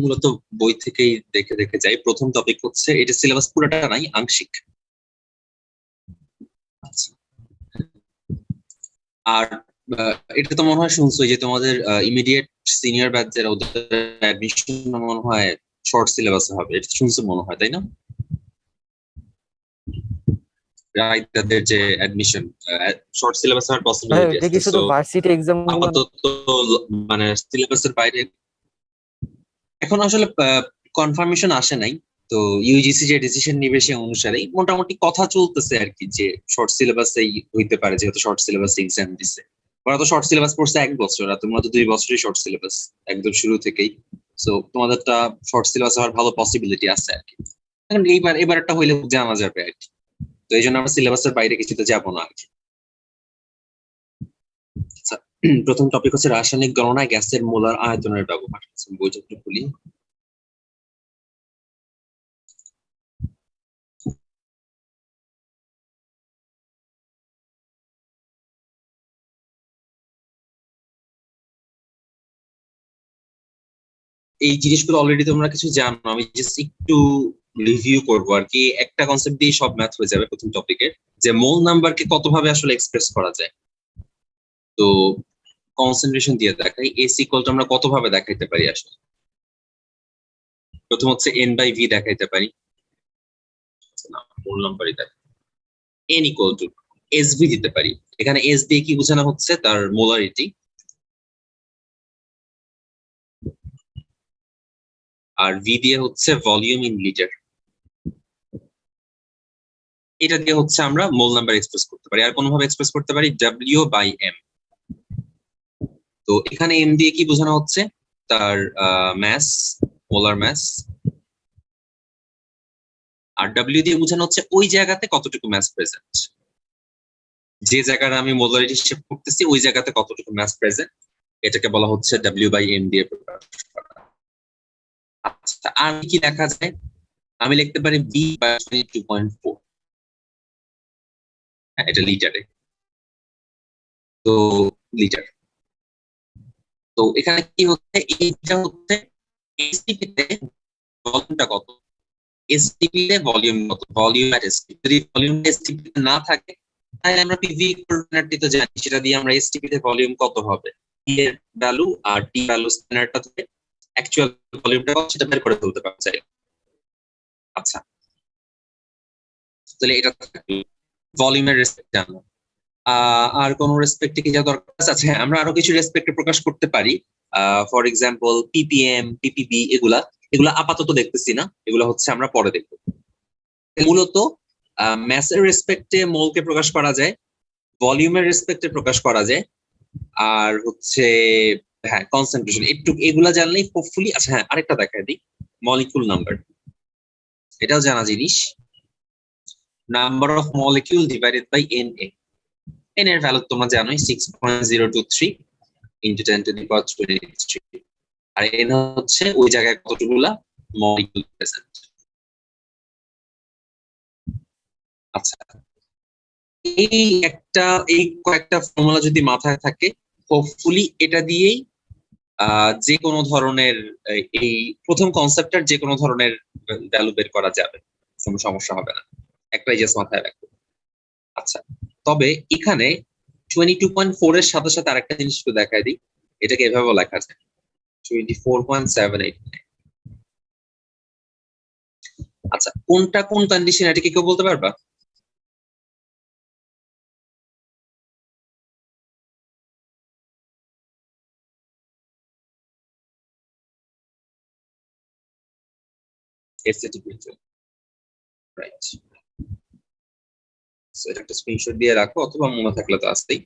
মূলত বই থেকেই দেখে দেখে যাই। প্রথম টপিক হচ্ছে, এটা সিলেবাস পুরোটা নাই, আংশিক। আচ্ছা, আর এটা তো মনে হয় শুনছোই যে তোমাদের ইমিডিয়েট সিনিয়র ব্যাচ যারা, ওদের অ্যাডমিশন মনে হয় শর্ট সিলেবাসে হবে, এটা শুনছো মনে হয়, তাই না? রাইট, তাদের যে অ্যাডমিশন শর্ট সিলেবাস হওয়ার ভাই পসিবিলিটি ওইটা আছে। কি শুধু সো ভার্সিটি এক্সাম গুলো না? আপাতত মানে সিলেবাসের বাইরে এখন আসলে কনফার্মেশন আসে নাই। তো ইউজিসি যে ডিসিশন নিবে সে অনুসারেই মোটামুটি কথা চলতেছে আর কি, যে শর্ট সিলেবাসেই হইতে পারে, যেহেতু শর্ট সিলেবাস এক্সাম দিছে। ওরা তো শর্ট সিলেবাস পড়ছে 1 বছর, আর তোমরা তো 2 বছরই শর্ট সিলেবাস একদম শুরু থেকেই। সো তোমাদেরটা শর্ট সিলেবাস হওয়ার ভালো পসিবিলিটি আছে আর কি। এখন এবার একটা হইলে জানা যাবে আর কি। তো এই জন্য আমরা সিলেবাসের বাইরে কিছুতে যাবো না আর কি। আচ্ছা, প্রথম টপিক হচ্ছে রাসায়নিক গণনায় গ্যাসের মোলার আয়তনের ব্যবহার। বইটা একটু খুলি। এই জিনিসগুলো অলরেডি তোমরা কিছু জানো, আমি জাস্ট একটু রিভিউ করবো আর কি। একটা কনসেপ্ট দিয়ে সব ম্যাথ হয়ে যাবে প্রথম টপিকের, যে মোল নাম্বারকে কতভাবে আসলে এক্সপ্রেস করা যায়। তো কনসেন্ট্রেশন দিয়ে দেখাই, এস ইকুয়াল টু আমরা কতভাবে দেখাইতে পারি আসলে। প্রথম হচ্ছে এন বাই ভি দেখাইতে পারি। না, মোল নাম্বারই দেখ, N equal to S V দিতে পারি। এখানে এস দিয়ে কি বোঝানো হচ্ছে, তার মোলারিটি। আর ভি দিয়ে হচ্ছে ভলিউম ইন লিটার। এটা দিয়ে হচ্ছে আমরা মোল নাম্বার এক্সপ্রেস করতে পারি। আর কোনোভাবে এক্সপ্রেস করতে পারি ডাব্লিউ বাই এম। তো এখানে এম দিয়ে কি বোঝানো হচ্ছে, তার ম্যাস, মোলার ম্যাস। আর ডাব্লিউ দিয়ে বোঝানো হচ্ছে ওই জায়গাতে কতটুকু ম্যাস প্রেজেন্ট, যে জায়গাটা আমি মোলারিটি হিসেব করতেছি ওই জায়গাতে কতটুকু ম্যাস প্রেজেন্ট, এটাকে বলা হচ্ছে ডাব্লিউ বাই এম দিয়ে প্রকাশ করা। আচ্ছা, আর কি লেখা যায়? আমি লিখতে পারি বি বাই 22.4। হ্যাঁ, এটা লিটারে। তো লিটার। তো এখানে কি হচ্ছে, এইটা হচ্ছে এসটিপি তে ভলিউমটা কত, এসটিপি তে ভলিউম কত, ভলিউম আর এসটিপি। যদি ভলিউম এসটিপি তে না থাকে, তাহলে আমরা পিভি কোঅর্ডিনেটটি তো জানি, সেটা দিয়ে আমরা এসটিপি তে ভলিউম কত হবে, টি এর ভ্যালু আর টি ভ্যালু স্ক্যানারটা থেকে অ্যাকচুয়াল ভলিউমটা কত সেটা বের করে ফেলতে পারবো চাই। আচ্ছা, তাহলে এটা ভলিউমের রেসপেক্ট জানলাম। আর কোন রেসপেক্টে কি যা দরকার আছে? আচ্ছা, হ্যাঁ, আমরা আরো কিছু রেসপেক্টে প্রকাশ করতে পারি। ফর এক্সাম্পল পিপিএম, পিপিবি, এগুলা এগুলা আপাতত দেখতেছি না, এগুলা হচ্ছে আমরা পরে দেখবো। মূলত ম্যাসের রেসপেক্টে মোলকে প্রকাশ করা যায়, ভলিউমের রেসপেক্টে প্রকাশ করা যায়, আর হচ্ছে হ্যাঁ কনসেন্ট্রেশন, একটু এগুলা জানলেই হোপফুলি। আচ্ছা হ্যাঁ, আরেকটা দেখাই দিই, মলিকুল নাম্বার। এটাও জানা জিনিস। Number of molecule divided by N A. N এর ভ্যালু তোমরা জানোই 6.023 ইন্টু 10⁻23। আর এন হচ্ছে ওই জায়গায় কতগুলা মলিকিউল প্রেজেন্ট। আচ্ছা, এই একটা, এই কয়েকটা ফর্মুলা যদি মাথায় থাকে, হোপফুলি এটা দিয়েই যে কোনো ধরনের এই প্রথম কনসেপ্টের যে কোনো ধরনের ভ্যালু বের করা যাবে, কোনো সমস্যা হবে না। একটাই জাস্ট মাথায় রাখবো। আচ্ছা, তবে এখানে 22.4 এর সাথে সাথে আরেকটা জিনিস একটু দেখাই দিই। এটাকে এভাবেও লেখা যায় 24.78। আচ্ছা, কোনটা কোন কন্ডিশন, এটা কি কেউ বলতে পারবা? STP, right. এটা একটা স্ক্রিনশট দিয়ে রাখো, অথবা মনে থাকলে তো আসতেই।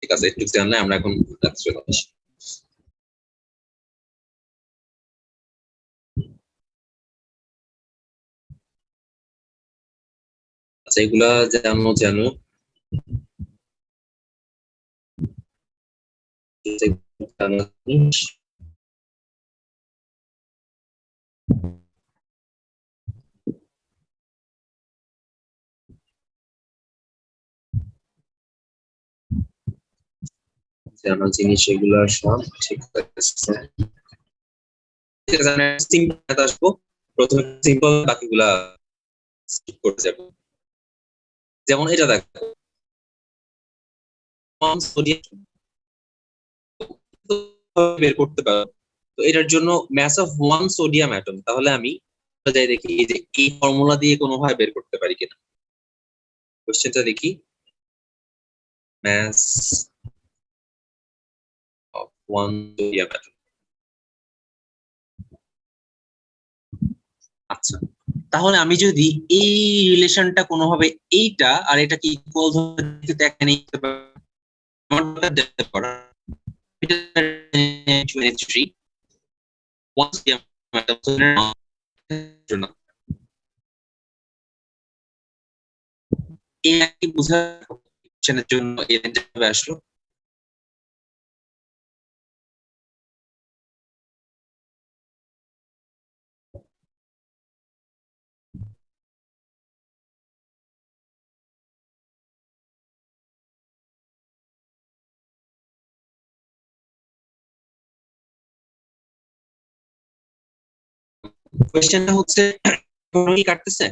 ঠিক আছে, একটু জানলে আমরা এখন চলে আসি। আচ্ছা, এগুলা জানো জানো জানা জিনিস এগুলো সব ঠিক আছে। সিম্পল আসবো, প্রথমে সিম্পল, বাকিগুলা স্কিপ করে যাব। যেমন এটা দেখো, বের করতে পারো। তো এটার জন্য ম্যাস অফ 1 সোডিয়াম অ্যাটম, তাহলে আমি যাই দেখি এই যে এই ফর্মুলা দিয়ে কোনোভাবে বের করতে পারি কিনা। কোশ্চেনটা দেখি, ম্যাস অফ 1 সোডিয়াম অ্যাটম। আচ্ছা, তাহলে আমি যদি এই রিলেশনটা কোনোভাবে এইটা আর এটা কি ইকুয়াল ধরে দেখে নিতে পারি, আমার দেখতে পারা 23 1 সোডিয়াম অ্যাটম এই একই বোঝার জন্য এই লাইনটা আসলো। কোয়েশ্চেনটা হচ্ছে কি কাটতেছে?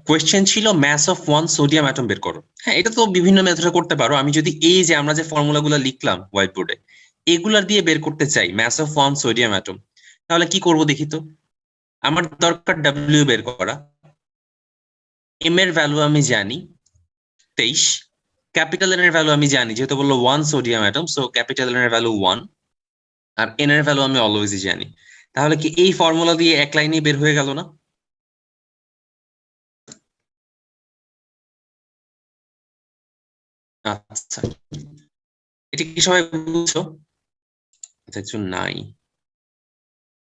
কোয়েশ্চেন ছিল ম্যাস অফ 1 সোডিয়াম অ্যাটম বের করো। হ্যাঁ, এটা তো বিভিন্ন মেথডে করতে পারো। আমি যদি এই যে আমরা যে ফর্মুলাগুলো লিখলাম হোয়াইট বোর্ডে, এগুলার দিয়ে বের করতে চাই ম্যাস অফ 1 সোডিয়াম অ্যাটম, তাহলে কি করব দেখি তো। আমার দরকার ডাব্লিউ বের করা। এম এর ভ্যালু আমি জানি 23, ক্যাপিটাল এন এর ভ্যালু আমি জানি, যেহেতু বললো 1 sodium atom, so capital N এর ভ্যালু 1, আর এন এর ভ্যালু আমি অলওয়েজই জানি। তাহলে কি এই ফর্মুলা দিয়ে এক লাইনেই বের হয়ে গেল না? আচ্ছা, এটা কি সবাই বুঝছো? আচ্ছা, একজন নাই।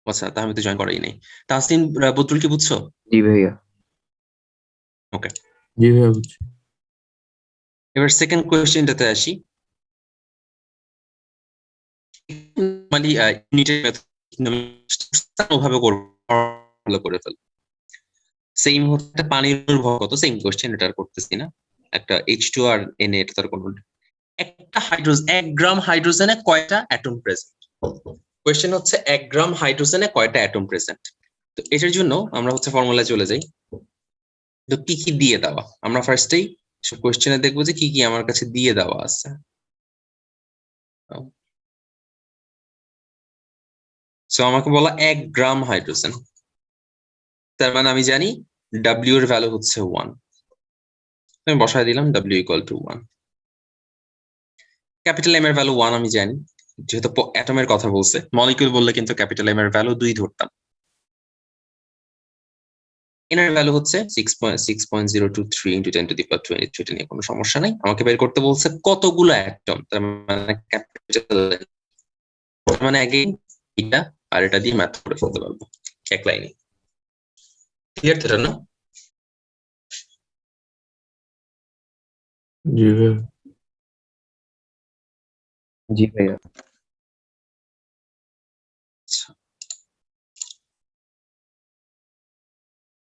আচ্ছা, তা আমি তো জয়েন করাই নাই। তাহসিন, বদরুল কি বুঝছো? জি ভাইয়া। ওকে, জি ভাইয়া বুঝছি। এবার সেকেন্ড কোয়েশ্চেনটাতে আসি। মানে ইউনিটের মেথড ওভাবে করে ফেল। সেম হচ্ছে পানির ভর কত, সেম কোয়েশ্চেন, এটা আর করতেছি না। একটা H2 আর Na, এটা তার কোনো একটা হাইড্রোজেন, 1 গ্রাম হাইড্রোজেনে কয়টা অ্যাটম প্রেজেন্ট? কোয়েশ্চেন হচ্ছে 1 গ্রাম হাইড্রোজেনে কয়টা অ্যাটম প্রেজেন্ট। তো এটার জন্য আমরা হচ্ছে ফর্মুলায় চলে যাই। তো কি কি দিয়ে দেওয়া, আমরা ফার্স্টেই কোয়েশ্চেনে দেখবো যে কি কি আমার কাছে দিয়ে দেওয়া আছে। সো আমাকে বলা 1 গ্রাম হাইড্রোজেন, তার মানে আমি জানি ডাব্লিউ এর ভ্যালু হচ্ছে 1। আমি বসায় দিলাম W equal to 1। Capital M এর ভ্যালু 1 আমি জানি, যেহেতু অ্যাটমের কথা বলছে। মলিকিউল বললে কিন্তু ক্যাপিটাল এম এর ভ্যালু 2 ধরতাম। এন এর ভ্যালু হচ্ছে 6.023 ইন্টু 10 টু দি পাওয়ার 23। এটা নিয়ে কোনো সমস্যা নাই। আমাকে বের করতে বলছে কতগুলো অ্যাটম, তার মানে ক্যাপিটাল, তার মানে আগে এটা আর এটা দিয়ে ম্যাথ করে ফেলতে পারবো এক লাইনে। ক্লিয়ার তো না? জি ভাইয়া। জি ভাইয়া।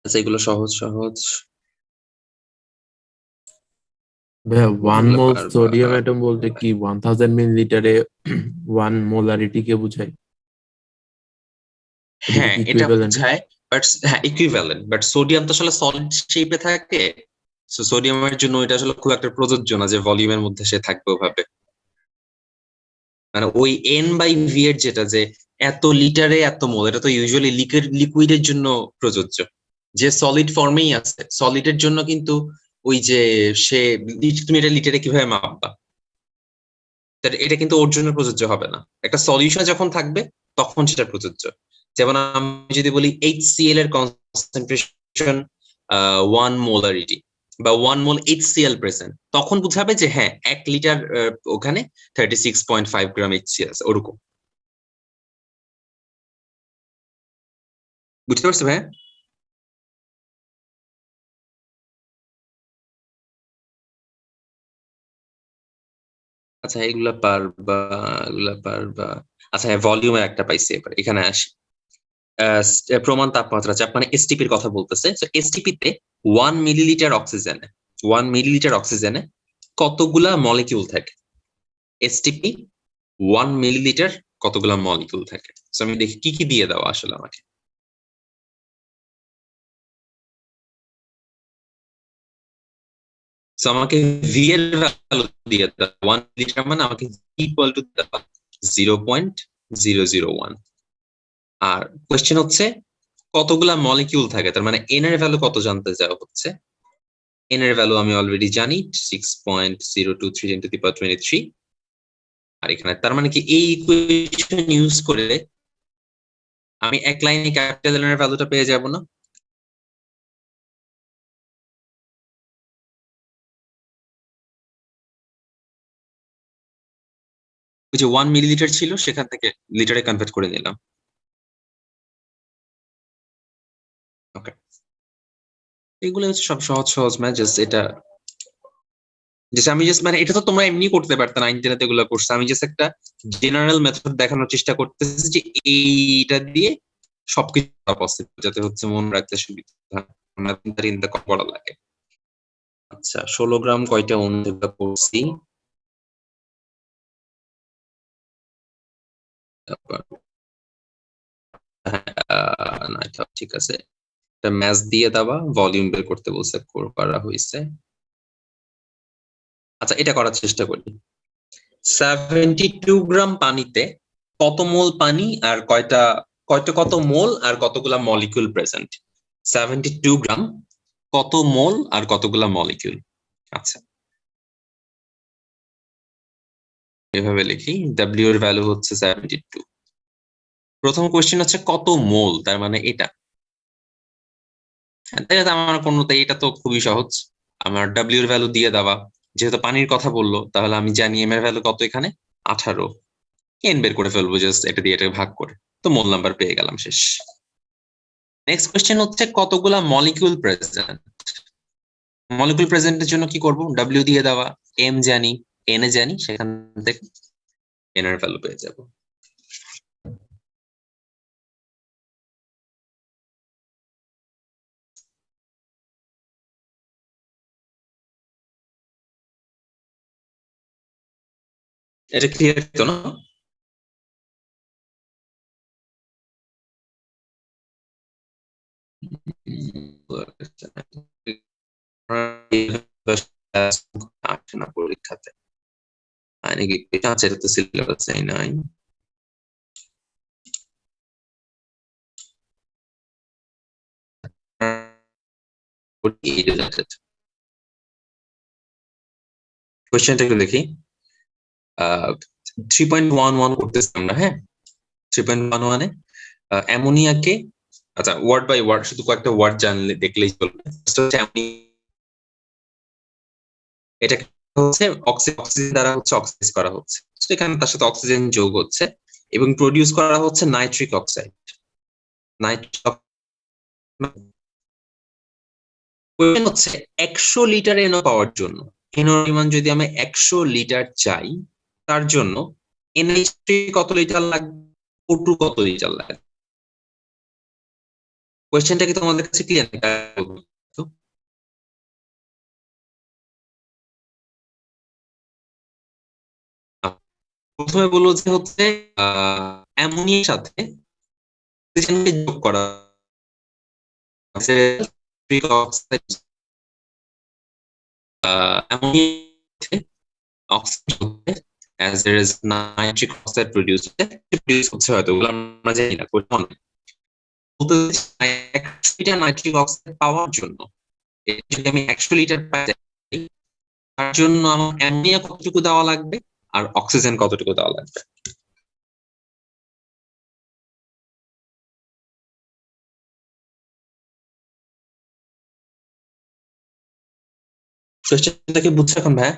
আচ্ছা, এগুলো সহজ সহজ। ভাইয়া 1 মোল বারবার সোডিয়াম অ্যাটম বলতে কি 1000 মিলিলিটারে 1 মোলারিটি কে বোঝায়? এটা হ্যাঁ, কি এটা ইকুইভ্যালেন্ট? বোঝায়, বাট হ্যাঁ ইকুইভ্যালেন্ট, বাট সোডিয়াম তো আসলে সলিড শেপে থাকে। সো সোডিয়ামের জন্য এটা আসলে খুব একটা প্রযোজ্য না যে ভলিউমের মধ্যে সে থাকবে ওভাবে। মানে ওই এন বাই ভি এর যেটা, যে এত লিটারে এত মোল, এটা তো ইউজুয়ালি লিকুইডের জন্য প্রযোজ্য। যে সলিড ফর্মেই আছে, সলিডের জন্য কিন্তু ওই যে সে, তুমি এটা লিটারে কিভাবে মাপবা? এটা কিন্তু ওর জন্য প্রযোজ্য হবে না। একটা সলিউশন যখন থাকবে তখন সেটা প্রযোজ্য। যেমন আমি যদি বলি HCl এর কনসেন্ট্রেশন 1 মোলারিটি বা 1 মোল HCl প্রেজেন্ট, তখন বুঝাবে যে হ্যাঁ 1 লিটার ওখানে 36.5 গ্রাম HCl আছে, ওরকম। বুঝতে পারছো ভাই? আচ্ছা এগুলা পারবা। আচ্ছা হ্যাঁ, ভলিউমের একটা পাইছি। এবার এখানে আসি। প্রমাণ তাপমাত্রা চাপ মানে এসটিপির কথা বলতেছে। এসটিপি তে 1 মিলিলিটার অক্সিজেনে কতগুলা মলিকিউল থাকে? এসটিপি 1 মিলিলিটার কতগুলা মলিকিউল থাকে? আমি দেখি কি কি দিয়ে দাও আসলে আমাকে। আমাকে ভি এর ভ্যালু দিয়ে দাও। 1 লিটার মানে আমাকে ইকুয়াল টু 0.001। আর কোয়েশ্চেন হচ্ছে কতগুলা মলিকিউল থাকে, তার মানে এন এর ভ্যালু কত জানতে চাওয়া হচ্ছে। এন এর ভ্যালু আমি অলরেডি জানি 6.023 × 10⁻23। আর এখানে তার মানে কি এই ইকুয়েশন ইউজ করে আমি এক লাইনে ক্যাপিটাল এন এর ভ্যালুটা পেয়ে যাব না? ওই যে 1 মিলিলিটার ছিল সেখান থেকে লিটারে কনভার্ট করে নিলাম। ওকে, এগুলো হচ্ছে সব সহজ সহজ ম্যাথ। জাস্ট এটা আমি জাস্ট মানে এটা তো তোমরা এমনি করতে পারতে, 9 10 এগুলো করছে। আমি জাস্ট একটা জেনারেল মেথড দেখানোর চেষ্টা করতেছি যে এইটা দিয়ে সবকিছু পসিবল, যাতে হচ্ছে মনে রাখতে সুবিধা করা লাগে। আচ্ছা 16 গ্রাম কয়টা অণু এগুলো করছি। না এটা ঠিক আছে। এটা ম্যাথ দিয়ে দেওয়া, ভলিউম বের করতে বলছে, করা হয়েছে। আচ্ছা এটা করার চেষ্টা করি। 72 গ্রাম পানিতে কত মোল পানি আর কত মোল আর কতগুলা মলিকিউল প্রেজেন্ট? 72 গ্রাম কত মোল আর কতগুলা মলিকিউল? আচ্ছা এভাবে লিখি, ডাব্লিউ এর ভ্যালু হচ্ছে 72। প্রথম কোয়েশ্চেন হচ্ছে কত মোল, তার মানে এটা। আমার কোনটাই, এটা তো খুবই সহজ। আমার ডাব্লিউ এর ভ্যালু দিয়ে দেওয়া, যেহেতু পানির কথা বললো তাহলে আমি জানি এম এর ভ্যালু কত এখানে 18। এন বের করে ফেলবো জাস্ট এটা দিয়ে এটাকে ভাগ করে, তো মোল নাম্বার পেয়ে গেলাম, শেষ। নেক্সট কোয়েশ্চেন হচ্ছে কতগুলা মলিকিউল প্রেজেন্ট। মলিকিউল প্রেজেন্টের জন্য কি করব? ডাব্লিউ দিয়ে দেওয়া, এম জানি, এন এ জানি, সেখান থেকে এন এর ভ্যালু পেয়ে যাব। এটা ক্লিয়ার তো না? আসে না পরীক্ষাতে, নাকি? আচ্ছা এটা তো সিলেবাসে নাই। কোয়েশ্চেনটা একটু দেখি। 3.11 করতেছি আমরা, হ্যাঁ। 3.11 অ্যামোনিয়াকে, আচ্ছা ওয়ার্ড বাই ওয়ার্ড, শুধু কয়েকটা ওয়ার্ড জানলে দেখলেই চলবে। এটা হচ্ছে অক্সিজেন দ্বারা হচ্ছে অক্সিডাইজ করা হচ্ছে, এখানে তার সাথে অক্সিজেন যোগ হচ্ছে এবং প্রডিউস করা হচ্ছে নাইট্রিক অক্সাইড। হচ্ছে 100 লিটার এনও পাওয়ার জন্য, এনও পরিমাণ যদি আমি 100 লিটার চাই, তার জন্য এনএইচ3 কত লিটার লাগবে, O2 কত লিটার লাগবে? কোয়েশ্চেনটা কি তোমাদের কাছে ক্লিয়ার? প্রথমে বলবো যে হচ্ছে অ্যামোনিয়ার সাথে অক্সিজেনকে যোগ করা oxide, ammonia oxygen as there is nitric oxide produced, produce হচ্ছে হয়তো, ওগুলো আমরা জানি না, কোন বলতে 100 লিটার নাইট্রিক অক্সাইড পাওয়ার জন্য, যদি আমি 100 লিটার পাই, তার জন্য আমার অ্যামোনিয়া কতটুকু দেওয়া লাগবে আর অক্সিজেন কতটুকু দেওয়া লাগবে? কোশ্চেনটা কি বুঝছো এখন ভাই?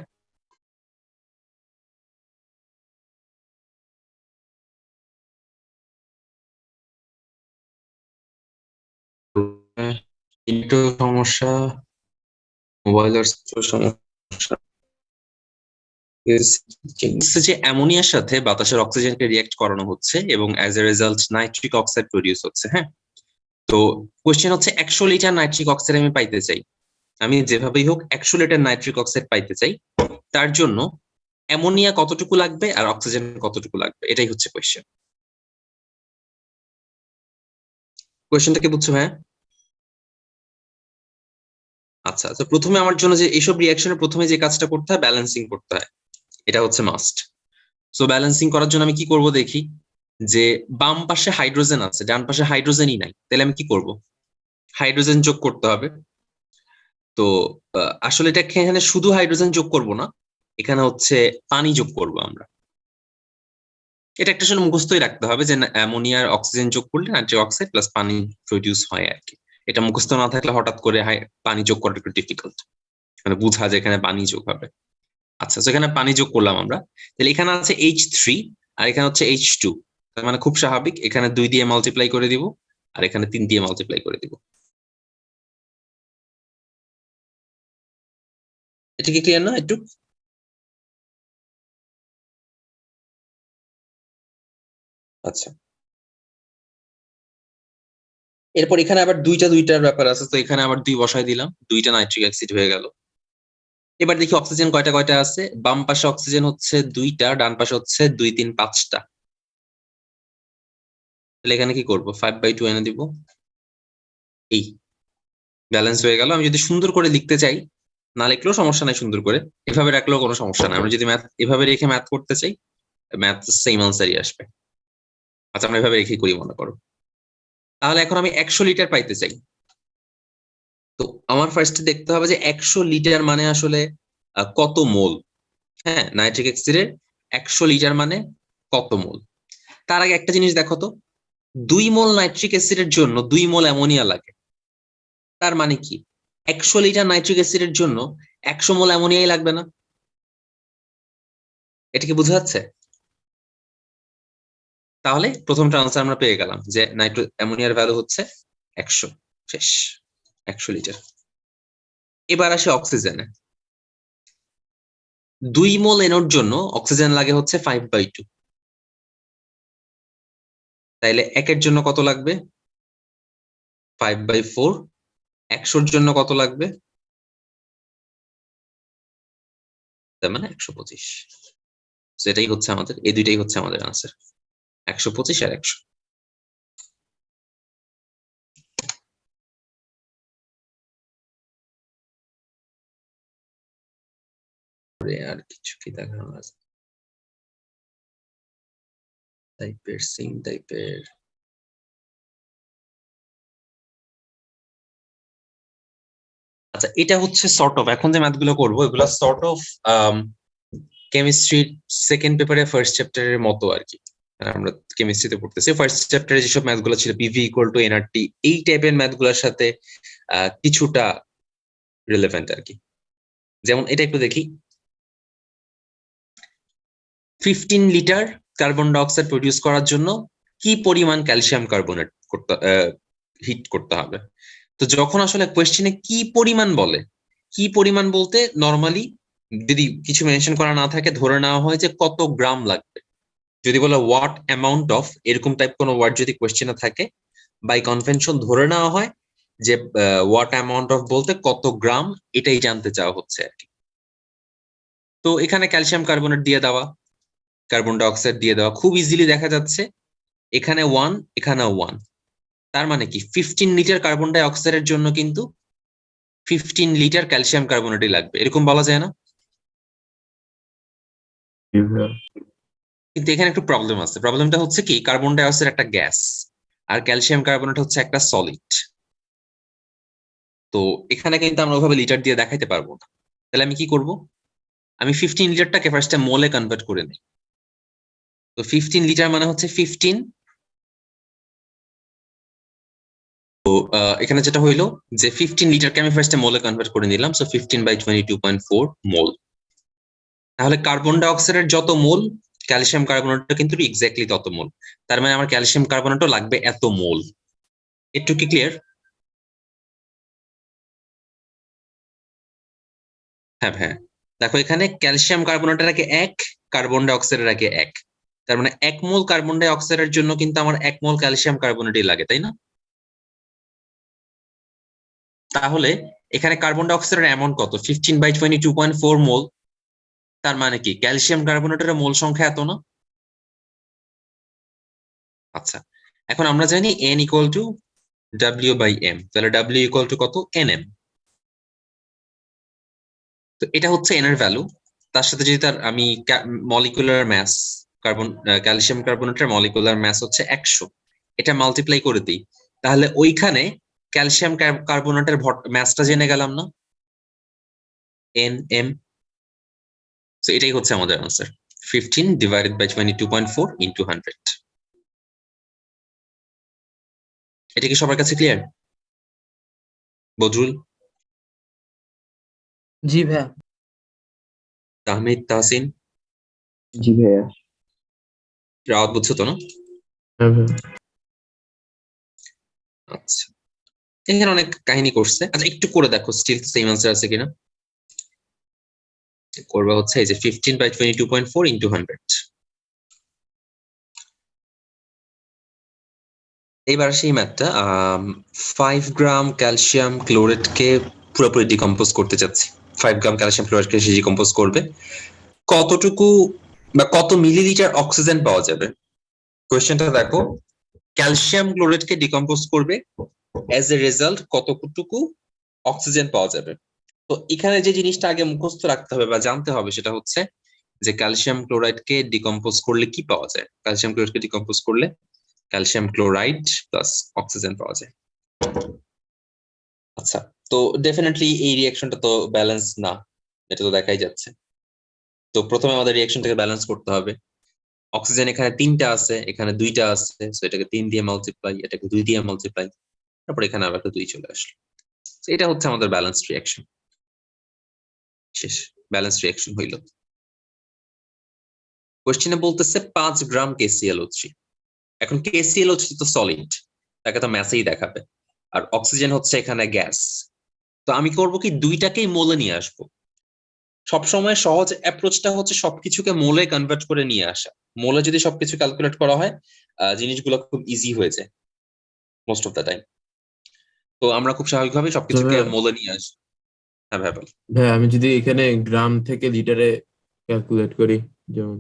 একটু সমস্যা, মোবাইলের সমস্যা। যে অ্যামোনিয়ার সাথে বাতাসের অক্সিজেনকে রিয়েক্ট করানো হচ্ছে এবং as a result nitric oxide produce হচ্ছে। হ্যাঁ, তো কোয়েশ্চেন হচ্ছে 100 লিটার নাইট্রিক অক্সাইড আমি পাইতে চাই, আমি যেভাবেই হোক 100 লিটার নাইট্রিক অক্সাইড পাইতে চাই, তার জন্য অ্যামোনিয়া কতটুকু লাগবে আর অক্সিজেন কতটুকু লাগবে, এটাই হচ্ছে কোয়েশ্চেন। কোয়েশ্চেনটা কি বুঝছো? হ্যাঁ, আচ্ছা। তো প্রথমে আমার জন্য যে এইসব রিয়াকশনের প্রথমে যে কাজটা করতে হয়, ব্যালেন্সিং করতে হয়, এটা হচ্ছে মাস্ট। সো ব্যালেন্সিং করার জন্য আমি কি করব দেখি, যে বাম পাশে হাইড্রোজেন আছে, ডান পাশে হাইড্রোজেনই নাই, তাহলে আমি কি করব, হাইড্রোজেন যোগ করতে হবে। তো আসলে এটা এখানে শুধু হাইড্রোজেন যোগ করব না, এখানে হচ্ছে পানি যোগ করব আমরা। এটা একটা আসলে মুখস্থই রাখতে হবে যে অ্যামোনিয়ার অক্সিজেন যোগ করলে নাইট্রিক অক্সাইড প্লাস পানি প্রডিউস হয় আর কি। এটা মুখস্থ না থাকলে হঠাৎ করে পানি যোগ করা একটু ডিফিকাল্ট, মানে বুঝা যে এখানে পানি যোগ হবে। আচ্ছা, তো এখানে পানি যোগ করলাম আমরা, তাহলে এখানে আছে H3 আর এখানে হচ্ছে H2, তার মানে খুব স্বাভাবিক এখানে 2 দিয়ে মাল্টিপ্লাই করে দিব আর এখানে 3 দিয়ে মাল্টিপ্লাই করে দিব। এটা কি ক্লিয়ার না একটু? আচ্ছা, এরপর এখানে আবার দুইটার ব্যাপার আছে, তো এখানে আবার 2 বসাই দিলাম, 2টা নাইট্রিক অ্যাসিড হয়ে গেল। এবার দেখি অক্সিজেন কয়টা কয়টা আছে, বাম পাশে অক্সিজেন হচ্ছে 2টা, ডান পাশে হচ্ছে 2 3 5টা। তাহলে এখানে কি করব, 5/2 এনে দিব, এই ব্যালেন্স হয়ে গেল। আমি যদি সুন্দর করে লিখতে চাই, না লিখলেও সমস্যা নাই, সুন্দর করে এভাবে রাখলেও কোনো সমস্যা নাই। আমরা যদি ম্যাথ এভাবে রেখে ম্যাথ করতে চাই, ম্যাথ সেম আনসারই আসবে। আচ্ছা, আমরা এভাবে রেখে করি মনে করো। তাহলে এখন আমি 100 লিটার পাইতে চাই, তো আমার ফার্স্টে দেখতে হবে যে 100 লিটার মানে আসলে কত মোল। হ্যাঁ, নাইট্রিক অ্যাসিডের 100 লিটার মানে কত মোল। তার আগে একটা জিনিস দেখো তো, 2 মোল নাইট্রিক অ্যাসিডের জন্য 2 মোল অ্যামোনিয়া লাগে। তার মানে কি 100 লিটার নাইট্রিক অ্যাসিডের জন্য 100 মোল অ্যামোনিয়াই লাগবে না? এটা কি বোঝা যাচ্ছে? তাহলে প্রথমটা আনসার আমরা পেয়ে গেলাম যে অ্যামোনিয়ার ভ্যালু হচ্ছে 100। শেষ, 100 লিটার। এবার আসে অক্সিজেনে। 2 মোল এনোর জন্য অক্সিজেন লাগে হচ্ছে 5/2, তাইলে একের জন্য কত লাগবে, 5/4। 100-র জন্য কত লাগবে, তার মানে 125। সেটাই হচ্ছে আমাদের, এই দুইটাই হচ্ছে আমাদের আনসার, 125 আর 100। আর কিছু কি দেখানো আছে টাইপের, সেম টাইপের? আচ্ছা, এটা হচ্ছে সর্ট অফ, এখন যে ম্যাথগুলো করবো এগুলো সর্ট অফ কেমিস্ট্রির সেকেন্ড পেপারে ফার্স্ট চ্যাপ্টারের মতো আর কি। মানে আমরা কেমিস্ট্রিতে পড়তেছি, ফার্স্ট চ্যাপ্টারে যেসব ম্যাথগুলো ছিল পিভি ইকুয়াল টু এনআরটি, এই টাইপের ম্যাথগুলোর সাথে কিছুটা রিলেভেন্ট আর কি। যেমন এটা একটু দেখি, 15 লিটার কার্বন ডাইঅক্সাইড প্রডিউস করার জন্য কি পরিমাণ ক্যালসিয়াম কার্বনেট করতে হিট করতে হবে। তো যখন আসলে কোয়েশ্চেনে কি পরিমাণ বলে, কি পরিমাণ বলতে নরমালি যদি কিছু মেনশন করা না থাকে ধরে নেওয়া হয় যে কত গ্রাম লাগবে। যদি বলে হোয়াট অ্যামাউন্ট অফ, এরকম টাইপ কোনো ওয়ার্ড যদি কোয়েশ্চেনে থাকে, বাই কনভেনশন ধরে নেওয়া হয় যে হোয়াট অ্যামাউন্ট অফ বলতে কত গ্রাম, এটাই জানতে চাওয়া হচ্ছে আর কি। তো এখানে ক্যালসিয়াম কার্বনেট দিয়ে দেওয়া, কার্বন ডাইঅক্সাইড দিয়ে দেওয়া, খুব ইজিলি দেখা যাচ্ছে এখানে 1 এখানে 1, তার মানে কি 15 লিটার কার্বন ডাই অক্সাইডের জন্য কিন্তু 15 লিটার ক্যালসিয়াম কার্বনেটই লাগবে, এরকম বলা যায় না? কিন্তু এখানে একটু প্রবলেম আছে, প্রবলেমটা হচ্ছে কি কার্বন ডাই অক্সাইড একটা গ্যাস আর ক্যালসিয়াম কার্বনেট হচ্ছে একটা সলিড। তো এখানে কিন্তু আমরা ওভাবে লিটার দিয়ে দেখাইতে পারবো না। তাহলে আমি কি করব, আমি 15 লিটারটাকে ফার্স্টে মোলে কনভার্ট করে নিই। তো 15 লিটার মানে হচ্ছে 15, এখানে যেটা হইলো যে 15 লিটারকে আমি ফার্স্টে মোলে কনভার্ট করে নিলাম, সো 15/22.4 মোল। তাহলে কার্বন ডাই অক্সাইডের যত মোল, ক্যালসিয়াম কার্বনেটটা কিন্তু এক্স্যাক্টলি তত মোল। তার মানে আমার ক্যালসিয়াম কার্বনেটও লাগবে এত মোল। একটু কি ক্লিয়ার? হ্যাঁ হ্যাঁ, দেখো এখানে ক্যালসিয়াম কার্বনেটের আগে 1, কার্বন ডাই অক্সাইডের আগে 1, তার মানে 1 মোল কার্বন ডাই অক্সাইডের জন্য কিন্তু আমার 1 মোল ক্যালসিয়াম কার্বনেটই লাগে, তাই না? তাহলে এখানে কার্বন ডাই অক্সাইডের অ্যামাউন্ট কত? 15/22.4 মোল। তার মানে কি ক্যালসিয়াম কার্বনেটের মোল সংখ্যা এত না? আচ্ছা, এখন আমরা জানি n ইকুয়াল টু W/m, তাহলে W ইকুয়াল টু কত? nm। তো এটা হচ্ছে n এর ভ্যালু। তার সাথে যদি আমি মলিকুলার ম্যাস, ক্যালসিয়াম কার্বনেটের মলিকুলার ম্যাস হচ্ছে 100, এটা মাল্টিপ্লাই করে দিই, তাহলে ওইখানে ক্যালসিয়াম কার্বনেটের ম্যাসটা জেনে গেলাম না? nm। তো এটাই হচ্ছে আমাদের আনসার, 15/22.4 ইন্টু 100। এটা কি সবার কাছে ক্লিয়ার? বদরুল, জি ভাইয়া। তাহমিদ, তাহসিন, জি ভাইয়া। রাওয়াত, বুঝছো তো না? হ্যাঁ ভাইয়া। আচ্ছা, এখানে অনেক কাহিনী করছে। আচ্ছা, একটু করে দেখো স্টিল সেম আনসার আছে কিনা। করবা হচ্ছে এই যে 15/22.4 ইন্টু 100। এইবার সেই ম্যাথটা 5 গ্রাম ক্যালসিয়াম ক্লোরেটকে পুরোপুরি ডিকম্পোজ করতে চাচ্ছি। 5 গ্রাম ক্যালসিয়াম ক্লোরেটকে সে ডিকম্পোজ করবে, কতটুকু বা কত মিলিলিটার অক্সিজেন পাওয়া যাবে? কোয়েশ্চেনটা দেখো, ক্যালসিয়াম ক্লোরেটকে ডিকম্পোজ করবে, অ্যাজ এ রেজাল্ট কতটুকু অক্সিজেন পাওয়া যাবে। তো এখানে যে জিনিসটা আগে মুখস্থ রাখতে হবে বা জানতে হবে সেটা হচ্ছে যে ক্যালসিয়াম ক্লোরাইডকে ডিকম্পোজ করলে কি পাওয়া যায়। ক্যালসিয়াম ক্লোরাইডকে ডিকম্পোজ করলে ক্যালসিয়াম ক্লোরাইড প্লাস অক্সিজেন পাওয়া যায়। আচ্ছা, তো ডেফিনেটলি এই রিঅ্যাকশনটা তো ব্যালেন্স না, এটা তো দেখাই যাচ্ছে। তো প্রথমে আমাদের রিঅ্যাকশনটাকে ব্যালেন্স করতে হবে। অক্সিজেন এখানে 3টা আছে, এখানে 2টা আছে, সো এটাকে 3 দিয়ে মাল্টিপ্লাই, এটাকে 2 দিয়ে মাল্টিপ্লাই, তারপর এখানে আবার একটা 2 চলে আসলো। এটা হচ্ছে আমাদের ব্যালেন্স রিঅ্যাকশন। শেষ, ব্যালেন্স রিঅ্যাকশন হইল। কোশ্চেনে বলতেছে 5 গ্রাম KClO3। এখন KClO3 তো সলিড, তাকে তো ম্যাসেই দেখাবে, আর অক্সিজেন হচ্ছে এখানে গ্যাস। তো আমি করব কি, দুইটাকেই মোলে নিয়ে আসবো। সবসময় সহজ অ্যাপ্রোচটা হচ্ছে সবকিছুকে মোলে কনভার্ট করে নিয়ে আসা। মোলে যদি সবকিছু ক্যালকুলেট করা হয়, জিনিসগুলো খুব ইজি হয়ে যায় মোস্ট অফ দ্য টাইম। তো আমরা খুব স্বাভাবিকভাবে সবকিছুকে ভাইয়া, মোলে নিয়ে আসি। হ্যাঁ ভাই বল। ভাইয়া আমি যদি এখানে গ্রাম থেকে লিটারে ক্যালকুলেট করি, যেমন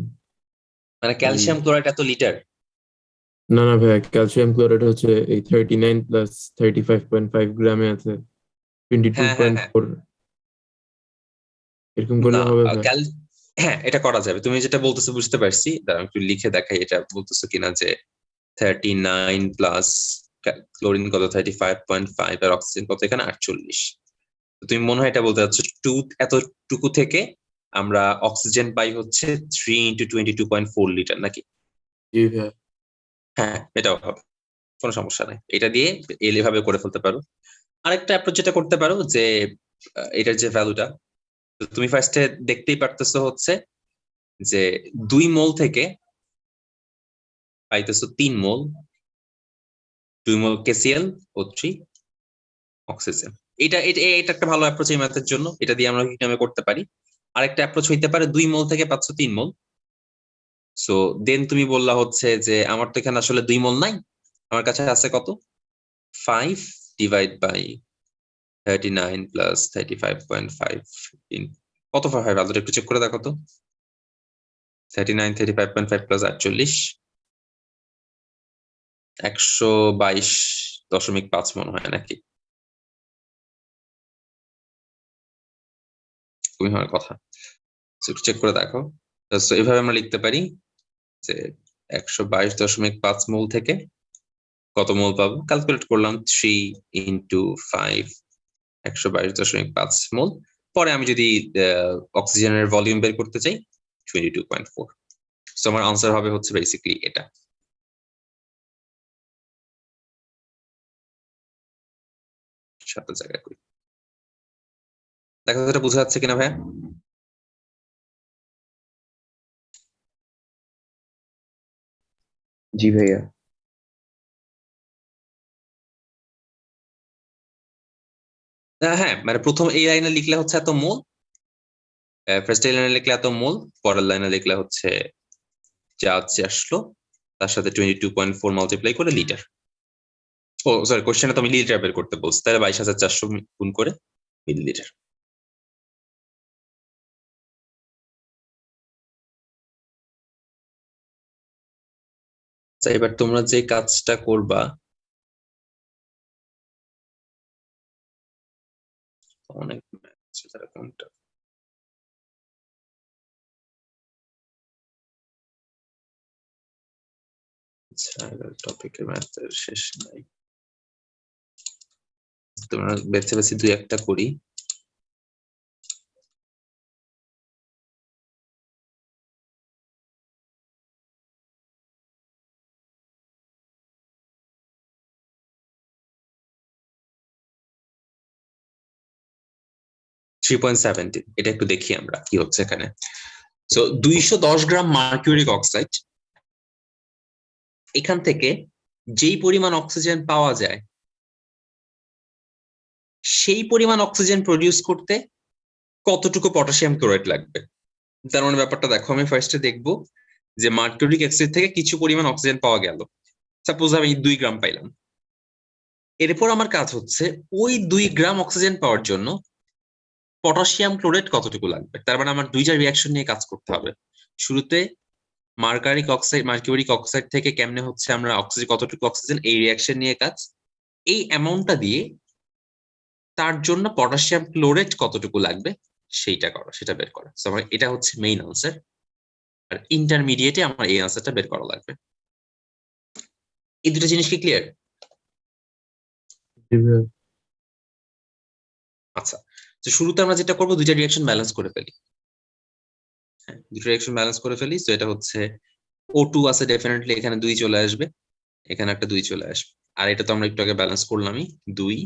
মানে ক্যালসিয়াম ক্লোরাইড এত লিটার? না না ভাইয়া, ক্যালসিয়াম ক্লোরাইড হচ্ছে এই 39 প্লাস 35.5 গ্রামে আছে, হ্যাঁ হ্যাঁ হ্যাঁ 22.4, এরকম করলে না, হবে ভাইয়া? হ্যাঁ এটা করা যাবে। তুমি যেটা বলতেছো বুঝতে পারছি, দাঁড়াও একটু লিখে দেখাই এটা বলতেছো কিনা। যে 39 প্লাস ক্লোরিন কত 35.5 আর অক্সিজেন কত এখানে 48। তুমি মনে হয় এটা বলতে চাচ্ছ এতটুকু থেকে আমরা অক্সিজেন পাই হচ্ছে 3 ইন্টু 22.4 লিটার নাকি? জি ভাইয়া। হ্যাঁ, এটাও হবে, কোনো সমস্যা নাই। এটা দিয়ে এভাবে করে ফেলতে পারো। আরেকটা অ্যাপ্রোচ যেটা করতে পারো যে এটার যে ভ্যালুটা তুমি ফার্স্টে দেখতেই পারতেছো হচ্ছে যে 2 মোল থেকে পাইতেছো 3 মোল, 2 মোল KClO3 অক্সিজেন। এটা এটা এটা একটা ভালো অ্যাপ্রোচ এই ম্যাথের জন্য, এটা দিয়ে আমরা কি নামে করতে পারি। আরেকটা অ্যাপ্রোচ হইতে পারে 2 মোল থেকে পাচ্ছ 3 মোল। সো দেন তুমি বললা হচ্ছে যে আমার তো এখানে আসলে 2 মোল নাই, আমার কাছে আছে কত, 5 ডিভাইড বাই 39 প্লাস 35.5 কত 5 আলাদা একটু চেক করে দেখো তো। 39 35.5 প্লাস 48 122.5 মনে হয় নাকি? খুবই হওয়ার কথা, একটু চেক করে দেখো। তো এইভাবে আমরা লিখতে পারি যে 122.5 মোল থেকে কত মোল পাবো, ক্যালকুলেট করলাম 3 ইন্টু 5, 122.5 মোল। পরে আমি যদি অক্সিজেনের ভলিউম বের করতে চাই 22.4, সো আমার আনসার হবে হচ্ছে বেসিক্যালি এটা। সাতটা জায়গায় করি, দেখো এটা বোঝা যাচ্ছে কিনা ভাইয়া? জি ভাইয়া। হ্যাঁ, মানে প্রথম এই লাইনে লিখলে হচ্ছে এত মোল, ফার্স্ট লাইনে লিখলে এত মোল, পরের লাইনে লিখলে হচ্ছে যা হচ্ছে আসলো তার সাথে 22.4 মাল্টিপ্লাই করে লিটার। ও সরি, কোশ্চেনে তো আমি লিটার বের করতে বলছি, তাহলে 22,400 গুণ করে মিলিলিটার। আচ্ছা, এবার তোমরা যে কাজটা করবা, অনেক কোনটা টপিকের ম্যাথের শেষ নাই, তোমরা বেছে বেছে দুই একটা করি। এটা একটু দেখি আমরা কি হচ্ছে এখানে। সো 210 গ্রাম মার্কিউরিক অক্সাইড, এখান থেকে যেই পরিমাণ অক্সিজেন পাওয়া যায় সেই পরিমাণ অক্সিজেন প্রডিউস করতে কতটুকু পটাশিয়াম ক্লোরাইড লাগবে। তার মানে ব্যাপারটা দেখো, আমি ফার্স্টে দেখবো যে মার্কিউরিক অ্যাসিড থেকে কিছু পরিমাণ অক্সিজেন পাওয়া গেল, সাপোজ আমি 2 গ্রাম পাইলাম। এরপর আমার কাজ হচ্ছে ওই 2 গ্রাম অক্সিজেন পাওয়ার জন্য পটাশিয়াম ক্লোরাইড কতটুকু লাগবে। তার মানে আমার দুইটা রিয়াকশন নিয়ে কাজ করতে হবে। শুরুতে মার্কিউরিক অক্সাইড থেকে কেমনে হচ্ছে আমরা অক্সিজেন, কতটুকু অক্সিজেন, এই রিয়াকশন নিয়ে কাজ। এই অ্যামাউন্টটা দিয়ে তার জন্য পটাশিয়াম ক্লোরাইড কতটুকু লাগবে সেইটা করো, সেটা বের করো। আমার এটা হচ্ছে মেইন আনসার, আর ইন্টারমিডিয়েটে আমার এই আনসারটা বের করা লাগবে। এই দুটো জিনিস কি ক্লিয়ার? আচ্ছা, তো শুরুতে আমরা যেটা করবো, দুইটা রিয়াকশন ব্যালেন্স করে ফেলি। হ্যাঁ, দুটো রিয়াকশন ব্যালেন্স করে ফেলি। তো এটা হচ্ছে O2 আছে, ডেফিনেটলি এখানে 2 চলে আসবে, এখানে একটা 2 চলে আসবে। আর এটা তো আমরা একটু আগে ব্যালেন্স করলামই, 2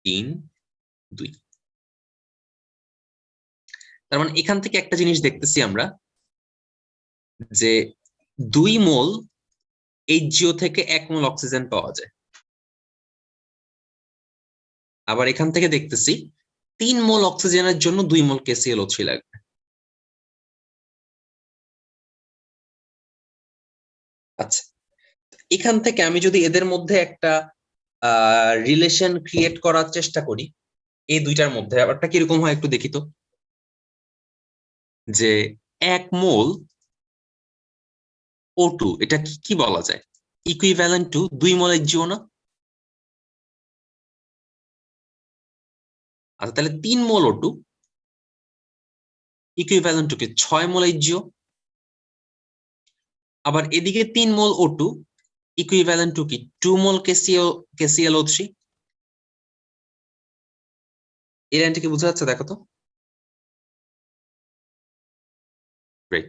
3 2। তার মানে এখান থেকে একটা জিনিস দেখতেছি আমরা, যে 2 মোল HGO থেকে 1 মোল অক্সিজেন পাওয়া যায়। আবার এখান থেকে দেখতেছি 3 মোল অক্সিজেনের জন্য 2 মোল KClO3 লাগবে। আচ্ছা, এখান থেকে আমি যদি এদের মধ্যে একটা রিলেশন ক্রিয়েট করার চেষ্টা করি, এই দুইটার মধ্যে ব্যাপারটা কিরকম হয় একটু দেখি তো। যে 1 মোল O2, এটা কি বলা যায়, ইকুইভ্যালেন্ট টু 2 মোল HGO না? আচ্ছা, তাহলে 3 মোল O2 ইকুইভ্যালেন্ট টু কি 6 মোল HGO। আবার এদিকে 3 মোল O2 ইকুইভ্যালেন্ট টু কি 2 মোল KClO3। এই লাইনটা কি বোঝা যাচ্ছে দেখো তো? গ্রেট।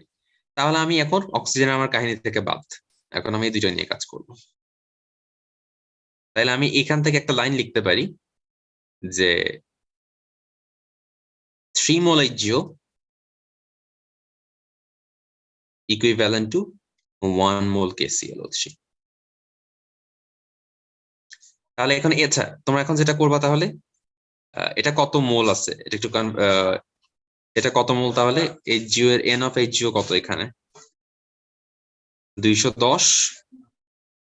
তাহলে আমি এখন অক্সিজেন আমার কাহিনী থেকে বাদ, এখন আমি এই দুটো নিয়ে কাজ করব। তাহলে আমি এখান থেকে একটা লাইন লিখতে পারি যে 3 মোল HGO equivalent to 1 mole KClO3। তাহলে এখন আচ্ছা, তোমরা এখন যেটা করবা, তাহলে এটা কত মোল আছে এটা একটু এটা কত মোল, তাহলে HGO এর N অফ HGO কত এখানে? 210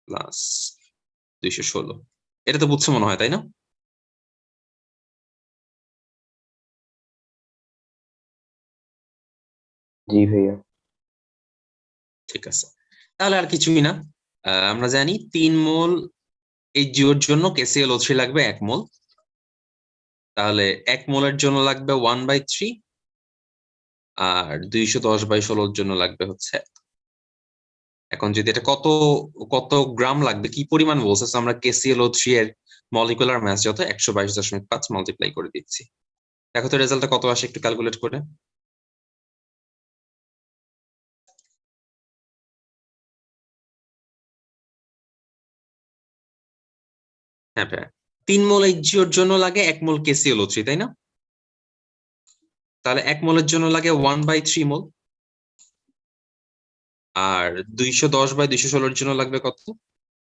প্লাস 216। এটা তো বুঝছো মনে হয়, তাই না? जी भैया। ঠিক আছে, তাহলে আর কিছুই না। আমরা জানি 3 মোল HGO এর জন্য KClO3 লাগবে 1 মোল, তাহলে 1 মোলের জন্য লাগবে 1/3, আর 210/16 জন্য লাগবে হচ্ছে। এখন যদি এটা কত কত গ্রাম লাগবে, কি পরিমাণ বলছে, আমরা KClO3 এর মলিকুলার মাস যত 122.5 মাল্টিপ্লাই করে দিচ্ছি। দেখো তো রেজাল্টটা কত আসে একটু ক্যালকুলেট করে। হ্যাঁ ভাই, 3 মোল HGO এর জন্য লাগে 1 মোল KClO3, তাই না? তাহলে 1 মোলের জন্য লাগে 1/3 মোল, আর 210/216 এর জন্য লাগবে কত?